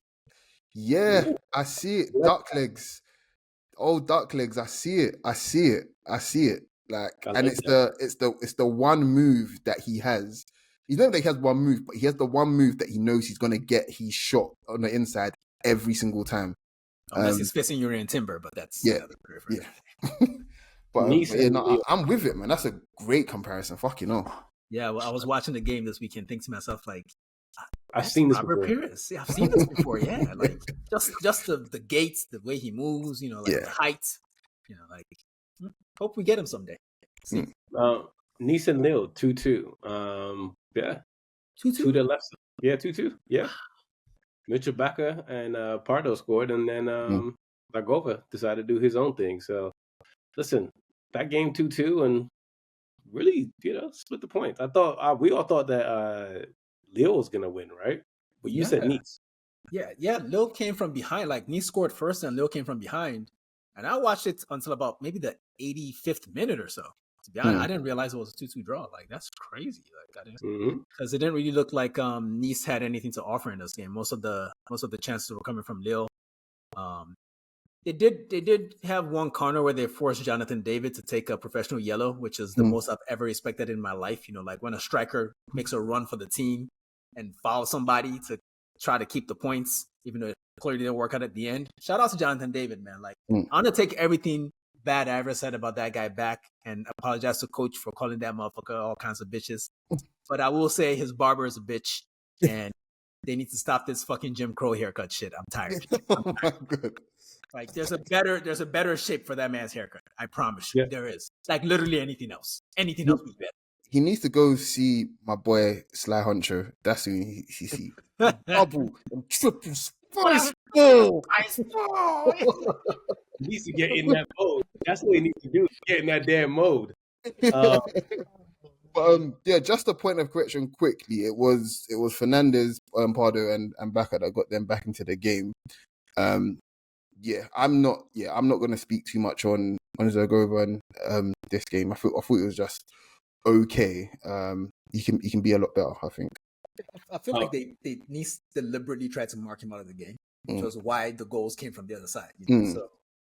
Yeah, I see it. Duck legs. Oh, duck legs. I see it. Like, and it's the one move that he has. You know that he has one move, but he has the one move that he knows he's gonna get his shot on the inside every single time. Unless he's facing Urian Timber, but that's But I'm with it, man. That's a great comparison. Fucking hell. Yeah, well, I was watching the game this weekend, thinking to myself, like, I've seen this Robert before. Perez. Yeah, I've seen this before. Yeah, like just the gaits, the way he moves, you know, like the height, you know, like. Hope we get him someday. See. Nice and Lille 2-2. Yeah, 2-2 to the left. Yeah, 2-2. Yeah. Mitchell Bakker and Pardo scored, and then Lagova decided to do his own thing. So, listen, that game 2-2, and really, you know, split the points. I thought we all thought that Lille was gonna win, right? But you said Nice. Yeah. Lille came from behind. Like, Nice scored first, and Lille came from behind. And I watched it until about maybe the 85th minute or so. To be honest, I didn't realize it was a 2-2 draw. Like, that's crazy. Like, I didn't, because it didn't really look like Nice had anything to offer in this game. Most of the chances were coming from Lille. They did have one corner where they forced Jonathan David to take a professional yellow, which is the most I've ever expected in my life. You know, like when a striker makes a run for the team and fouls somebody to try to keep the points, even though it clearly didn't work out at the end. Shout out to Jonathan David, man. Like, I'm gonna take everything bad I ever said about that guy back and apologize to coach for calling that motherfucker all kinds of bitches. But I will say his barber is a bitch, and they need to stop this fucking Jim Crow haircut shit. I'm tired. Oh my God. Like, there's a better shape for that man's haircut. I promise you, there is. Like, literally anything else. Anything else would be better. He needs to go see my boy Sly Huncho. That's who he see. Double and triple spice ball. He needs to get in that mode. That's what he needs to do. Get in that damn mode. Yeah, just a point of correction quickly. It was Fernandez, Pardo, and Baka that got them back into the game. I'm not going to speak too much on Zagova and this game. I thought it was just okay. You can be a lot better, I think. I feel like they Nice deliberately tried to mark him out of the game, which was why the goals came from the other side. You know? So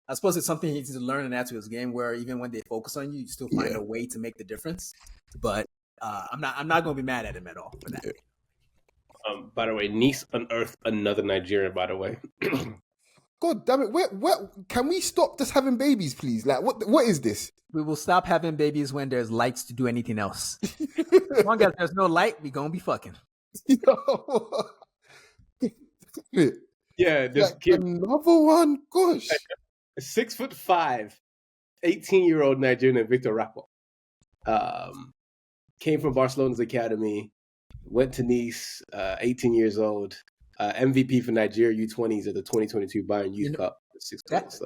I suppose it's something he needs to learn and add to his game, where even when they focus on you, you still find a way to make the difference. But I'm not going to be mad at him at all for that. By the way, Nice unearthed another Nigerian. By the way, of God damn it! Where can we stop just having babies, please? Like, what is this? We will stop having babies when there's lights to do anything else. As long as there's no light, we gonna be fucking. Yeah, this Like, kid, another one. Gosh. 6'5", 18-year-old Nigerian Victor Rapo. Came from Barcelona's academy, went to Nice, 18 years old, MVP for Nigeria U20s at the 2022 Bayern Youth Cup.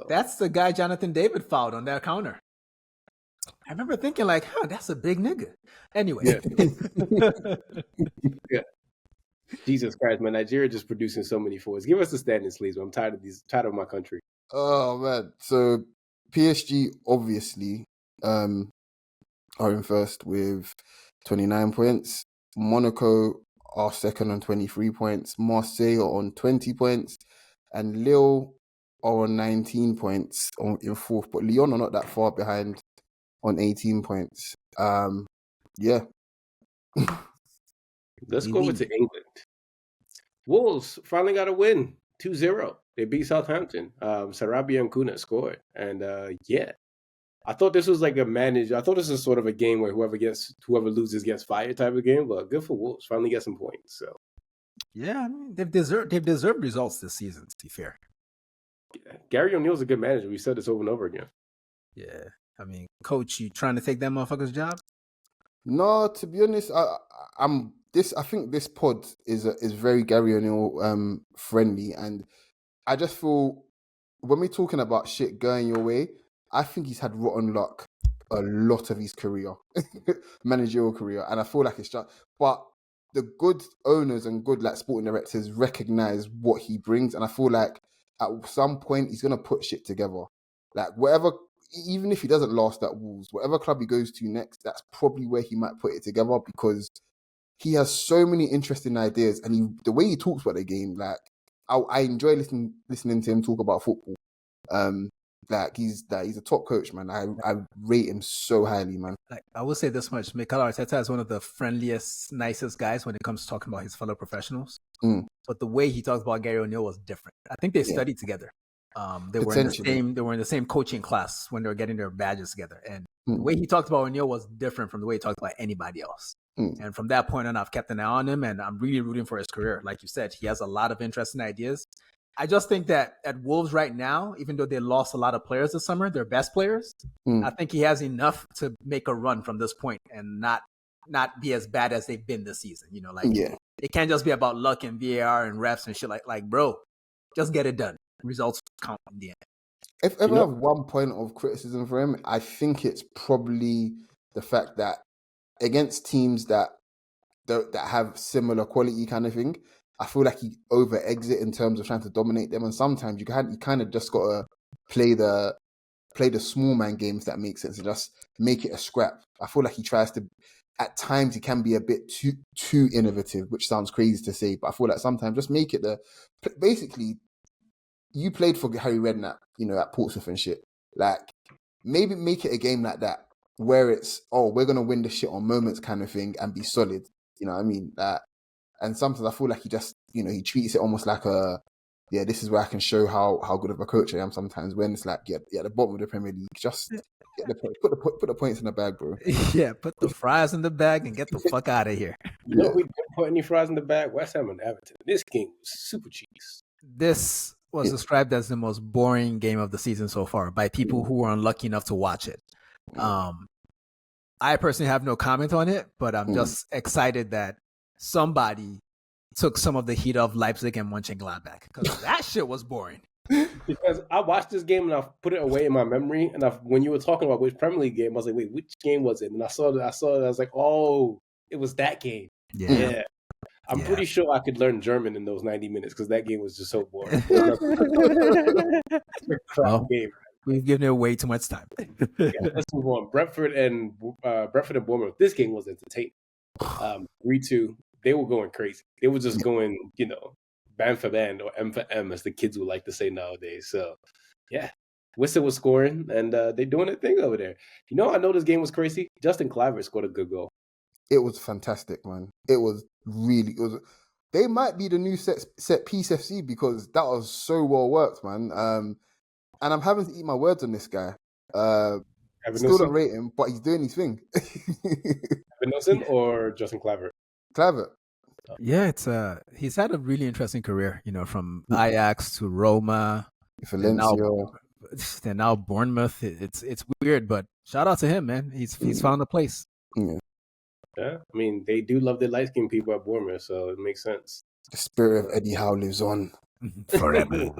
That's the guy Jonathan David fouled on that counter. I remember thinking like, that's a big nigga. Anyway. Yeah. Jesus Christ, man. Nigeria just producing so many forwards. Give us the standings, please. I'm tired of my country. Oh, man. So, PSG, obviously, are in first with 29 points. Monaco are second on 23 points. Marseille are on 20 points. And Lille are on 19 points in fourth. But Lyon are not that far behind on 18 points. Yeah. Let's go over to England. Wolves finally got a win, 2-0. They beat Southampton. Sarabia and Kuna scored. And yeah, I thought this was like I thought this was sort of a game where whoever loses gets fired type of game, but good for Wolves. Finally get some points. So yeah, I mean, they've deserved results this season, to be fair. Yeah. Gary O'Neill's a good manager. We said this over and over again. Yeah. I mean, coach, you trying to take that motherfucker's job? No, to be honest, I think this pod is very Gary O'Neill friendly, and I just feel when we're talking about shit going your way, I think he's had rotten luck a lot of his career, managerial career, and I feel like it's just. But the good owners and good like sporting directors recognize what he brings, and I feel like at some point he's gonna put shit together, like whatever. Even if he doesn't last at Wolves, whatever club he goes to next, that's probably where he might put it together because he has so many interesting ideas, and the way he talks about the game, like I enjoy listening to him talk about football. Like he's a top coach, man. I rate him so highly, man. Like I will say this much: Mikel Arteta is one of the friendliest, nicest guys when it comes to talking about his fellow professionals. But the way he talks about Gary O'Neill was different. I think they studied together. They were in the same coaching class when they were getting their badges together, and the way he talked about O'Neill was different from the way he talked about anybody else. And from that point on, I've kept an eye on him, and I'm really rooting for his career. Like you said, he has a lot of interesting ideas. I just think that at Wolves right now, even though they lost a lot of players this summer, their best players, I think he has enough to make a run from this point and not be as bad as they've been this season. You know, like it can't just be about luck and VAR and refs and shit. Like bro, just get it done. Results count in the end. If ever I have one point of criticism for him, I think it's probably the fact that against teams that have similar quality kind of thing, I feel like he over exit in terms of trying to dominate them, and sometimes you kind of just gotta play the small man game, if that makes sense, and just make it a scrap. I feel like he tries to. At times, he can be a bit too innovative, which sounds crazy to say, but I feel like sometimes just make it basically. You played for Harry Redknapp, at Portsmouth and shit. Like, maybe make it a game like that, where it's, we're going to win the shit on moments kind of thing and be solid. You know what I mean? And sometimes I feel like he just, he treats it almost like this is where I can show how good of a coach I am sometimes, when it's like, at the bottom of the Premier League, just put the points in the bag, bro. Yeah, put the fries in the bag and get the fuck out of here. We didn't put any fries in the bag. West Ham and Everton. This game was super cheese. This was described as the most boring game of the season so far by people who were unlucky enough to watch it. I personally have no comment on it, but I'm just excited that somebody took some of the heat off Leipzig and Mönchengladbach, because that shit was boring. Because I watched this game and I put it away in my memory, and when you were talking about which Premier League game, I was like, wait, which game was it? And I saw it. I was like, oh, it was that game. Yeah. I'm pretty sure I could learn German in those 90 minutes because that game was just so boring. Game. We've given it way too much time. Let's move on. Brentford and Bournemouth. This game was entertaining. 3-2. They were going crazy. They were just going, band for band, or M for M, as the kids would like to say nowadays. So, yeah. Whistle was scoring, and they're doing their thing over there. I know this game was crazy. Justin Kluivert scored a good goal. It was fantastic, man. It was they might be the new set piece FC because that was so well worked, man. And I'm having to eat my words on this guy. Still don't rate him, but he's doing his thing. Nelson or Justin Clever? Clever. Yeah, he's had a really interesting career, from Ajax to Roma, Valencia, and now Bournemouth. It's weird, but shout out to him, man. He's found a place. Yeah, I mean, they do love the light-skinned people at Bournemouth, so it makes sense. The spirit of Eddie Howe lives on forever.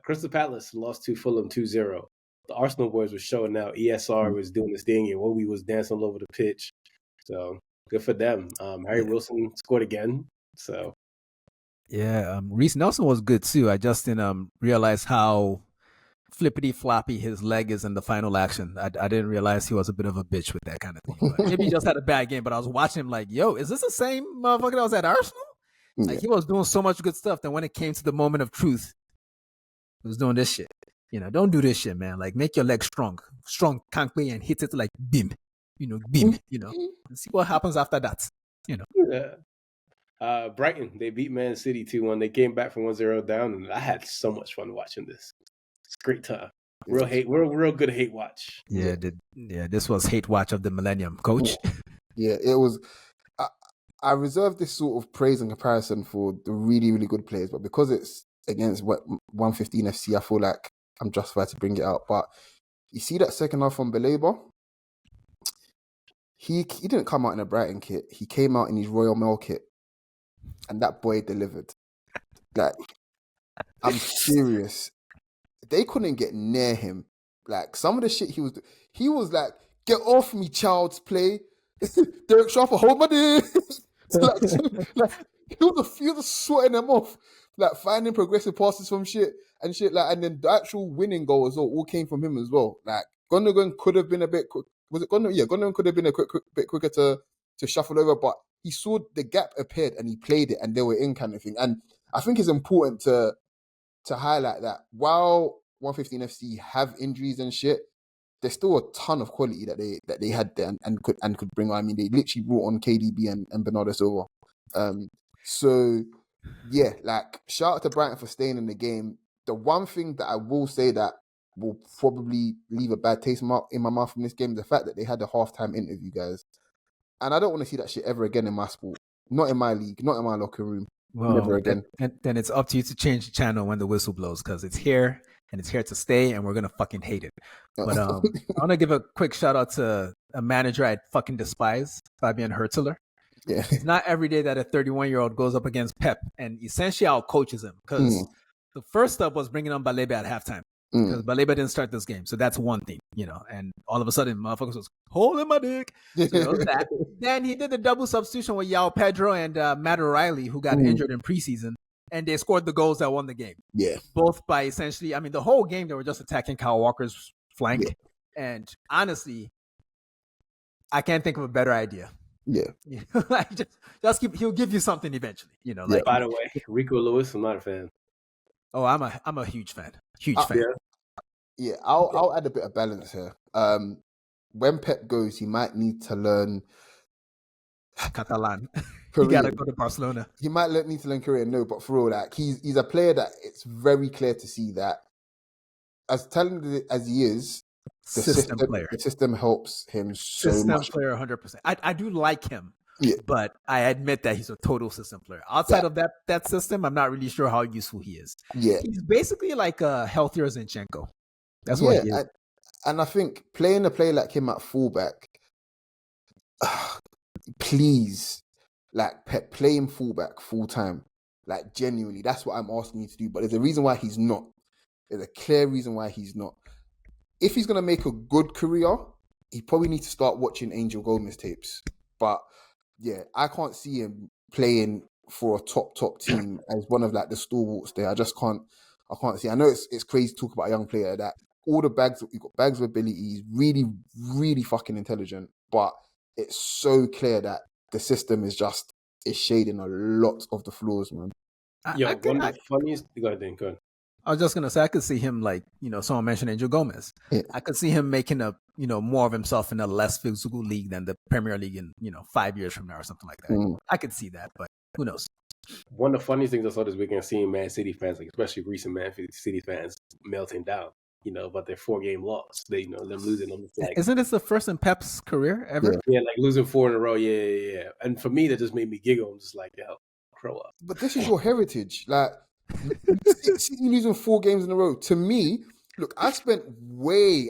Crystal Palace lost to Fulham 2-0. The Arsenal boys were showing out. ESR was doing this thing, and Wobie was dancing all over the pitch. So good for them. Harry Wilson scored again. So Reece Nelson was good too. I just didn't realize how flippity floppy his leg is in the final action. I didn't realize he was a bit of a bitch with that kind of thing. But maybe he just had a bad game. But I was watching him like, yo, is this the same motherfucker that was at Arsenal? Like he was doing so much good stuff. Then when it came to the moment of truth, he was doing this shit. Don't do this shit, man. Like make your leg strong, kankwe, and hit it like bim, bim, and see what happens after that. Yeah. Brighton, they beat Man City 2-1. They came back from 1-0 down, and I had so much fun watching this. It's a great time. Real good hate watch. Yeah, this was hate watch of the millennium, coach. Yeah, it was. I reserve this sort of praise and comparison for the really, really good players, but because it's against 115 FC, I feel like I'm justified to bring it out. But you see that second half from Baleba? He didn't come out in a Brighton kit. He came out in his Royal Mail kit. And that boy delivered. Like, I'm serious. They couldn't get near him. Like, some of the shit he was like, get off me, child's play. Derek Sharper, hold my dick. He was sweating them off. Like, finding progressive passes from shit. Like, and then the actual winning goal as well all came from him as well. Like, Gundogan could have been a bit quick. Was it Gundogan? Yeah, Gundogan could have been a bit quicker to shuffle over, but he saw the gap appeared and he played it and they were in kind of thing. And I think it's important to highlight that while 115 FC have injuries and shit, there's still a ton of quality that they had there and could bring on. I mean, they literally brought on KDB and Bernardo Silva. So yeah, like shout out to Brighton for staying in the game. The one thing that I will say that will probably leave a bad taste in my mouth from this game is the fact that they had a halftime interview, guys. And I don't want to see that shit ever again in my sport. Not in my league, not in my locker room. Well, never again. Then it's up to you to change the channel when the whistle blows because it's here and it's here to stay and we're going to fucking hate it. But I want to give a quick shout out to a manager I fucking despise, Fabian Hurtler. Yeah. It's not every day that a 31-year-old goes up against Pep and essentially out-coaches him because the first step was bringing on Baleba at halftime. Because Baleba didn't start this game. So that's one thing, and all of a sudden, motherfuckers was holding my dick. So that. Then he did the double substitution with Yao Pedro and Matt O'Reilly, who got injured in preseason. And they scored the goals that won the game. Yeah. Both by essentially, the whole game, they were just attacking Kyle Walker's flank. Yeah. And honestly, I can't think of a better idea. Yeah. Like he'll give you something eventually, By the way, Rico Lewis, I'm not a fan. Oh, I'm a huge fan. Huge fan. Yeah, I'll add a bit of balance here. When Pep goes, he might need to learn Catalan. He gotta go to Barcelona. He might need to learn Korean. No, but for real, like he's a player that it's very clear to see that as talented as he is, the system helps him so much. System player, 100%. I do like him. Yeah. But I admit that he's a total system player. Outside of that system, I'm not really sure how useful he is. Yeah. He's basically like a healthier Zinchenko. That's what he is. And I think playing a player like him at fullback, please, like Pep, play him fullback full time. Like genuinely, that's what I'm asking you to do. But there's a reason why he's not. There's a clear reason why he's not. If he's going to make a good career, he probably needs to start watching Angel Gomez tapes. But yeah, I can't see him playing for a top team as one of like the stalwarts there. I can't see. I know it's crazy to talk about a young player that all the bags, you've got bags of ability. He's really, really fucking intelligent, but it's so clear that the system is shading a lot of the flaws, man. One of the funniest. Go ahead, Deen. Go ahead. I was just gonna say I could see him like someone mentioned Angel Gomez. Yeah. I could see him making a more of himself in a less physical league than the Premier League in 5 years from now or something like that. I could see that, but Who knows? One of the funniest things I saw this weekend, seeing Man City fans, like especially recent Man City fans, melting down. About their 4-game loss. They, them losing. I'm just like, isn't this the first in Pep's career ever? Yeah, like losing 4 in a row. Yeah. And for me, that just made me giggle. I'm just like, yo, grow up. But this is your heritage. Like, City losing 4 games in a row. To me, look, I spent way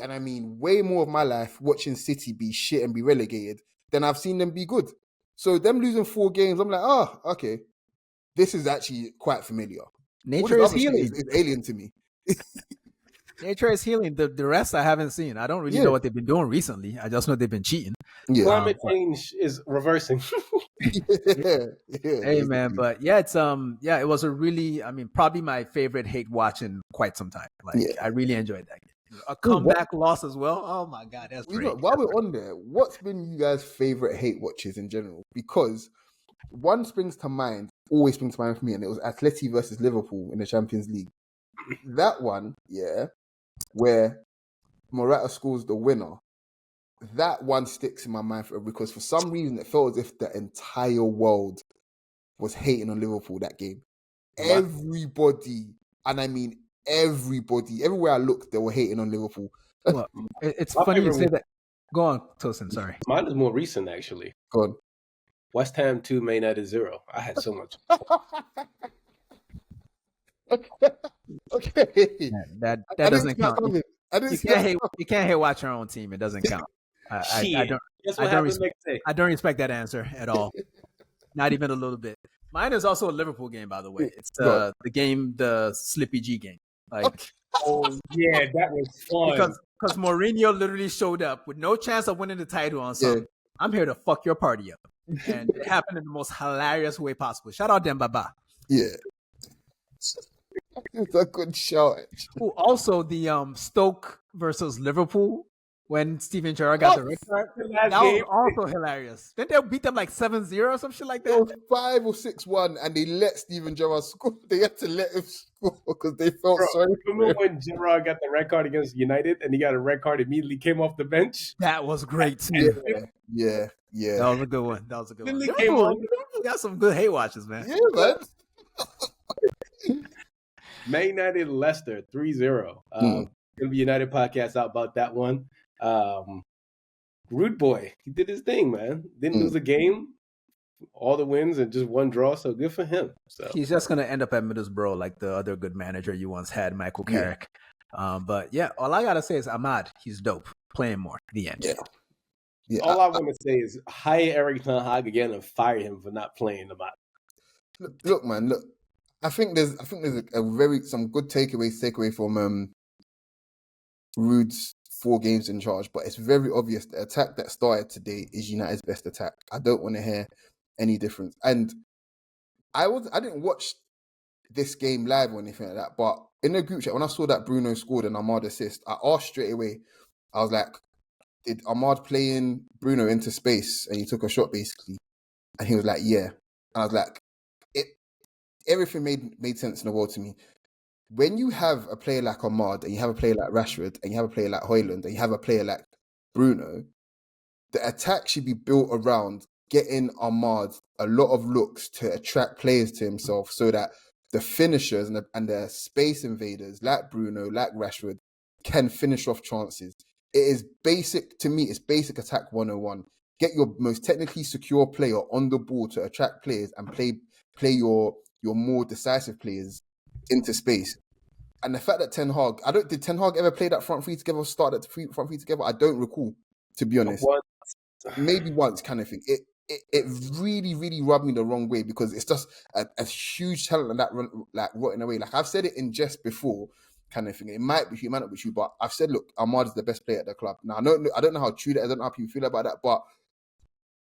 more of my life watching City be shit and be relegated than I've seen them be good. So them losing 4 games, I'm like, okay. This is actually quite familiar. Nature is healing. It's alien to me. Nature is healing. The rest I haven't seen. I don't really know what they've been doing recently. I just know they've been cheating. Yeah. Climate change is reversing. Hey man, but it's it was a really, probably my favorite hate watch in quite some time. I really enjoyed that game. A comeback loss as well. Oh my god, that's great. While we're on there, what's been you guys' favorite hate watches in general? Because one always springs to mind for me, and it was Atleti versus Liverpool in the Champions League. That one, where Morata scores the winner. That one sticks in my mind because for some reason it felt as if the entire world was hating on Liverpool that game. Everybody, and I mean everybody, everywhere I looked, they were hating on Liverpool. Well, it's funny you say that. Go on, Tosin, sorry. Mine is more recent, actually. Go on. West Ham 2, Man United 0. I had so much. Okay. That doesn't count. You can't hate watch your own team. It doesn't count. I don't respect that answer at all. Not even a little bit. Mine is also a Liverpool game, by the way. It's the Slippy G game. Oh yeah, that was fun. Because Mourinho literally showed up with no chance of winning the title on something. Yeah. I'm here to fuck your party up, and it happened in the most hilarious way possible. Shout out Dembaba. Yeah. It's a good shout. Also, the Stoke versus Liverpool when Steven Gerrard got the red card. That was also hilarious. Didn't they beat them 7-0 or some shit like that? It was 5 or 6-1, and they let Steven Gerrard score. They had to let him score because they felt sorry. Remember when Gerrard got the red card against United, and he got a red card immediately came off the bench? That was great too. Yeah. That was a good one. Liverpool got some good hate watches, man. Yeah, man. Man United Leicester 3-0. Gonna be United podcast out about that one. Rude boy, he did his thing, man. Didn't lose a game, all the wins and just one draw. So good for him. So he's just gonna end up at Middlesbrough like the other good manager you once had, Michael Carrick. But all I gotta say is Ahmad, he's dope. Playing more. The end. Yeah. All I want to say is hire Eric Ten Hag again and fire him for not playing Ahmad. Look, man. I think there's some good takeaway from Rude's 4 games in charge, but it's very obvious the attack that started today is United's best attack. I don't want to hear any difference. And I didn't watch this game live or anything like that, but in the group chat when I saw that Bruno scored an Ahmad assist, I asked straight away. I was like, "Did Ahmad play in Bruno into space and he took a shot basically?" And he was like, "Yeah." And I was like, everything made sense in the world to me. When you have a player like Ahmad and you have a player like Rashford and you have a player like Højlund and you have a player like Bruno, the attack should be built around getting Ahmad a lot of looks to attract players to himself so that the finishers and the space invaders like Bruno, like Rashford can finish off chances. It is basic, to me, it's basic attack 101. Get your most technically secure player on the ball to attract players and play your more decisive players into space. And the fact that did Ten Hag ever play that front three together, start that front three together? I don't recall, to be honest. Maybe once kind of thing. It really, really rubbed me the wrong way because it's just a huge talent and that rotting away. Like I've said it in jest before, kind of thing. It might be true, it might not be true, but I've said, look, Ahmad is the best player at the club. Now, I don't know how true that is, I don't know how people feel about that, but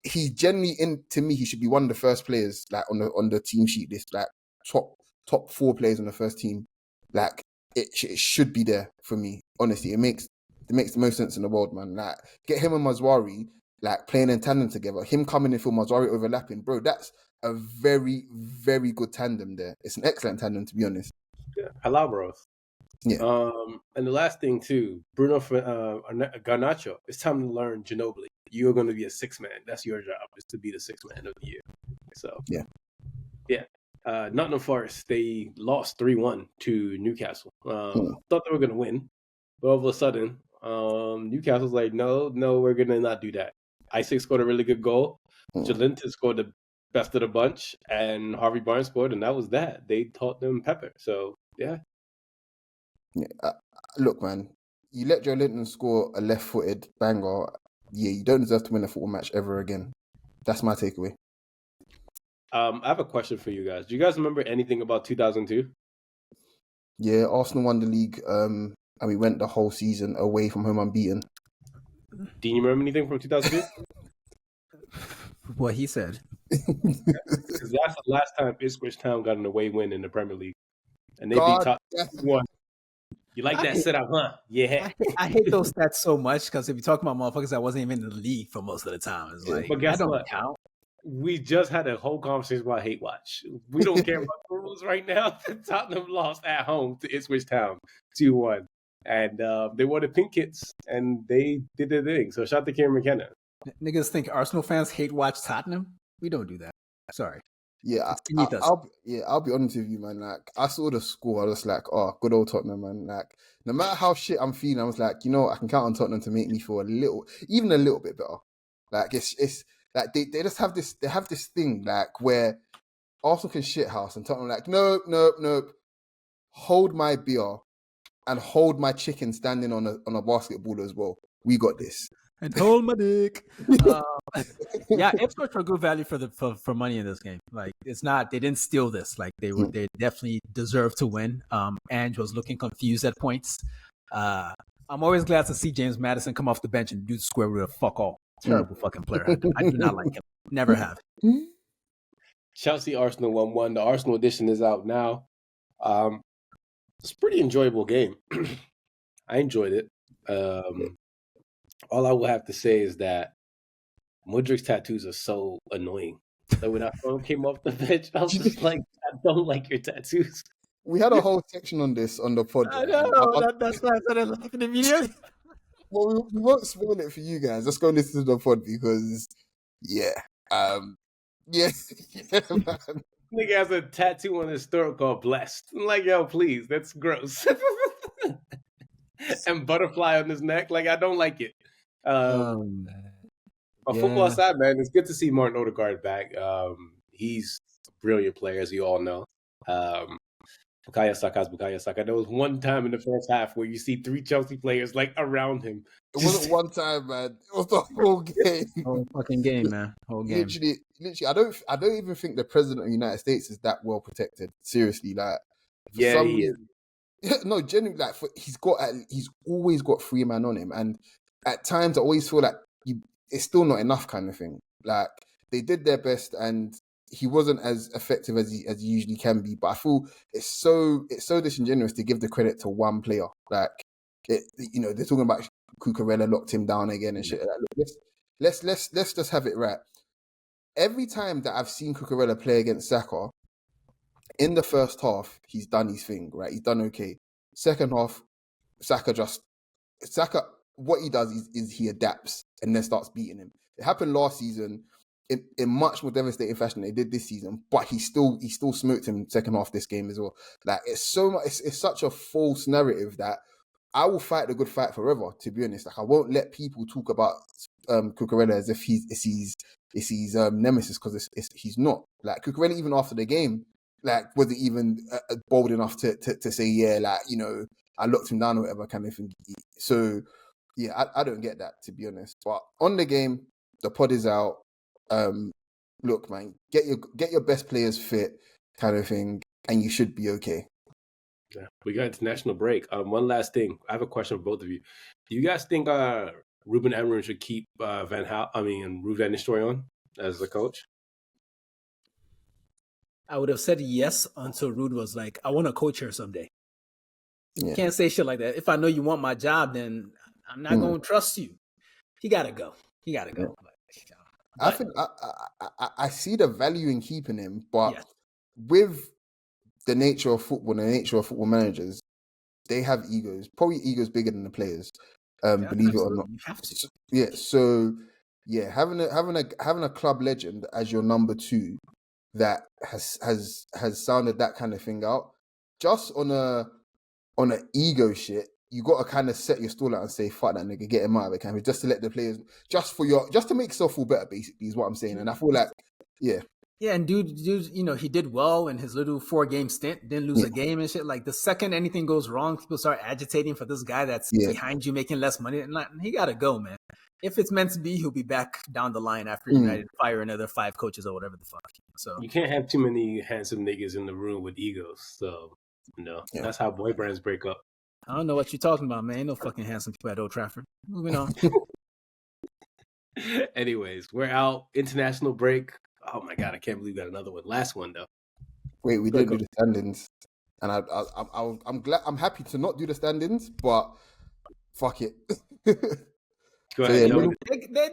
he generally, to me, he should be one of the first players like on the team sheet list, like top 4 players on the first team. Like it should be there for me. Honestly, it makes the most sense in the world, man. Like get him and Mazwari like playing in tandem together. Him coming in for Mazwari overlapping, bro. That's a very, very good tandem there. It's an excellent tandem, to be honest. Yeah, halal bros. Yeah. And the last thing too, Bruno Garnacho. It's time to learn Ginobili. You're going to be a 6-man. That's your job, is to be the 6-man of the year. So yeah. Yeah. Nottingham Forest, they lost 3-1 to Newcastle. Thought they were going to win, but all of a sudden, Newcastle's like, no, we're going to not do that. Isaac scored a really good goal. Jolinton scored the best of the bunch, and Harvey Barnes scored, and that was that. They taught them pepper. So, yeah. Look, man, you let Joe Linton score a left-footed banger. Yeah, you don't deserve to win a football match ever again. That's my takeaway. I have a question for you guys. Do you guys remember anything about 2002? Yeah, Arsenal won the league, and we went the whole season away from home unbeaten. Do you remember anything from 2002? What he said. Because that's the last time Ipswich Town got an away win in the Premier League. And they God, beat Tottenham 1. You like that setup, huh? Yeah. I hate those stats so much because if you talk about motherfuckers that wasn't even in the league for most of the time, it's like, but guess that don't what? count. We just had a whole conversation about hate watch. We don't care about the rules right now. Tottenham lost at home to Ipswich Town 2-1. And they wore the pink kits and they did their thing. So shout out to Kieran McKenna. Niggas think Arsenal fans hate watch Tottenham? We don't do that. Sorry. Yeah, I'll be honest with you, man. Like, I saw the score, I was like, oh, good old Tottenham, man. Like, no matter how shit I'm feeling, I was like, you know what? I can count on Tottenham to make me feel even a little bit better. Like, it's like they just have this thing like where Arsenal can shit house and Tottenham like, nope. Hold my beer and hold my chicken standing on a basketball as well. We got this. And hold my dick. Yeah, Ipswich for good value for money in this game. Like, it's not, they didn't steal this. Like, they definitely deserved to win. Ange was looking confused at points. I'm always glad to see James Maddison come off the bench and do the square root of fuck all. Terrible fucking player. I do not like him. Never have. Chelsea Arsenal 1-1. The Arsenal edition is out now. It's a pretty enjoyable game. I enjoyed it. All I will have to say is that Mudrik's tattoos are so annoying. So when that phone came off the bench, I was just like, I don't like your tattoos. We had a whole section on this on the pod. I know. That's why I started laughing immediately. Well, we won't spoil it for you guys. Let's go listen to the pod because, yeah, man. Nigga has a tattoo on his throat called Blessed. I'm like, yo, please, that's gross. And butterfly on his neck. Like, I don't like it. Football aside, man, it's good to see Martin Odegaard back. He's a brilliant player, as you all know. Bukayo Saka. There was one time in the first half where you see 3 Chelsea players like around him. It wasn't one time, man. It was the whole game. Whole fucking game, man. Whole game. Literally, I don't even think the president of the United States is that well protected. Seriously, like, he is. No, genuinely, like, he's always got 3 men on him, and at times I always feel like it's still not enough, kind of thing. Like, they did their best, and he wasn't as effective as he usually can be. But I feel it's so disingenuous to give the credit to one player. Like, they're talking about Cucurella locked him down again and shit like that. Look, let's just have it right. Every time that I've seen Cucurella play against Saka, in the first half, he's done his thing, right? He's done okay. Second half, Saka, what he does is he adapts and then starts beating him. It happened last season in much more devastating fashion than they did this season, but he still smoked him second half this game as well. Like, it's such a false narrative that I will fight the good fight forever, to be honest. Like, I won't let people talk about Cucurella as if he's nemesis, because he's not. Like, Cucurella, even after the game, like, wasn't even bold enough to say, yeah, like, I locked him down or whatever kind of thing. So, yeah, I don't get that, to be honest. But on the game, the pod is out. Look, man, get your best players fit, kind of thing, and you should be okay. Yeah, we got international break. One last thing. I have a question for both of you. Do you guys think Ruben Amorim should keep Ruud van Nistelrooy on as the coach? I would have said yes until Ruud was like, I want to coach her someday. Yeah. You can't say shit like that. If I know you want my job, then I'm not going to trust you. He got to go. Yeah. I think I see the value in keeping him, but with the nature of football and the nature of football managers, they have egos, probably egos bigger than the players. Believe it or not. You have to. Yeah. So yeah, having a club legend as your number 2 that has sounded that kind of thing out. Just on a ego shit, you got to kind of set your stall out and say, fuck that nigga, get him out of it, kind of, just to let the players, just to make yourself feel better, basically, is what I'm saying. And I feel like, yeah. Yeah, and dude, he did well in his little 4-game stint, didn't lose a game and shit. Like, the second anything goes wrong, people start agitating for this guy that's behind you making less money. And he got to go, man. If it's meant to be, he'll be back down the line after United fire another 5 coaches or whatever the fuck. So you can't have too many handsome niggas in the room with egos. So, that's how boy bands break up. I don't know what you're talking about, man. Ain't no fucking handsome people at Old Trafford. Moving on. Anyways, we're out. International break. Oh my God, I can't believe we got another one. Last one though. Wait, we didn't do the standings, and I'm glad. I'm happy to not do the standings, but fuck it. Go ahead.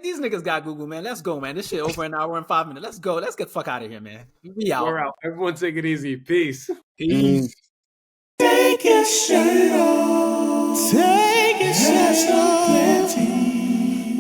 These niggas got Google, man. Let's go, man. This shit over an hour and 5 minutes. Let's go. Let's get the fuck out of here, man. We out. We're out. Everyone take it easy. Peace. Peace. Take your shirt off. Take your shirt off. Plenty.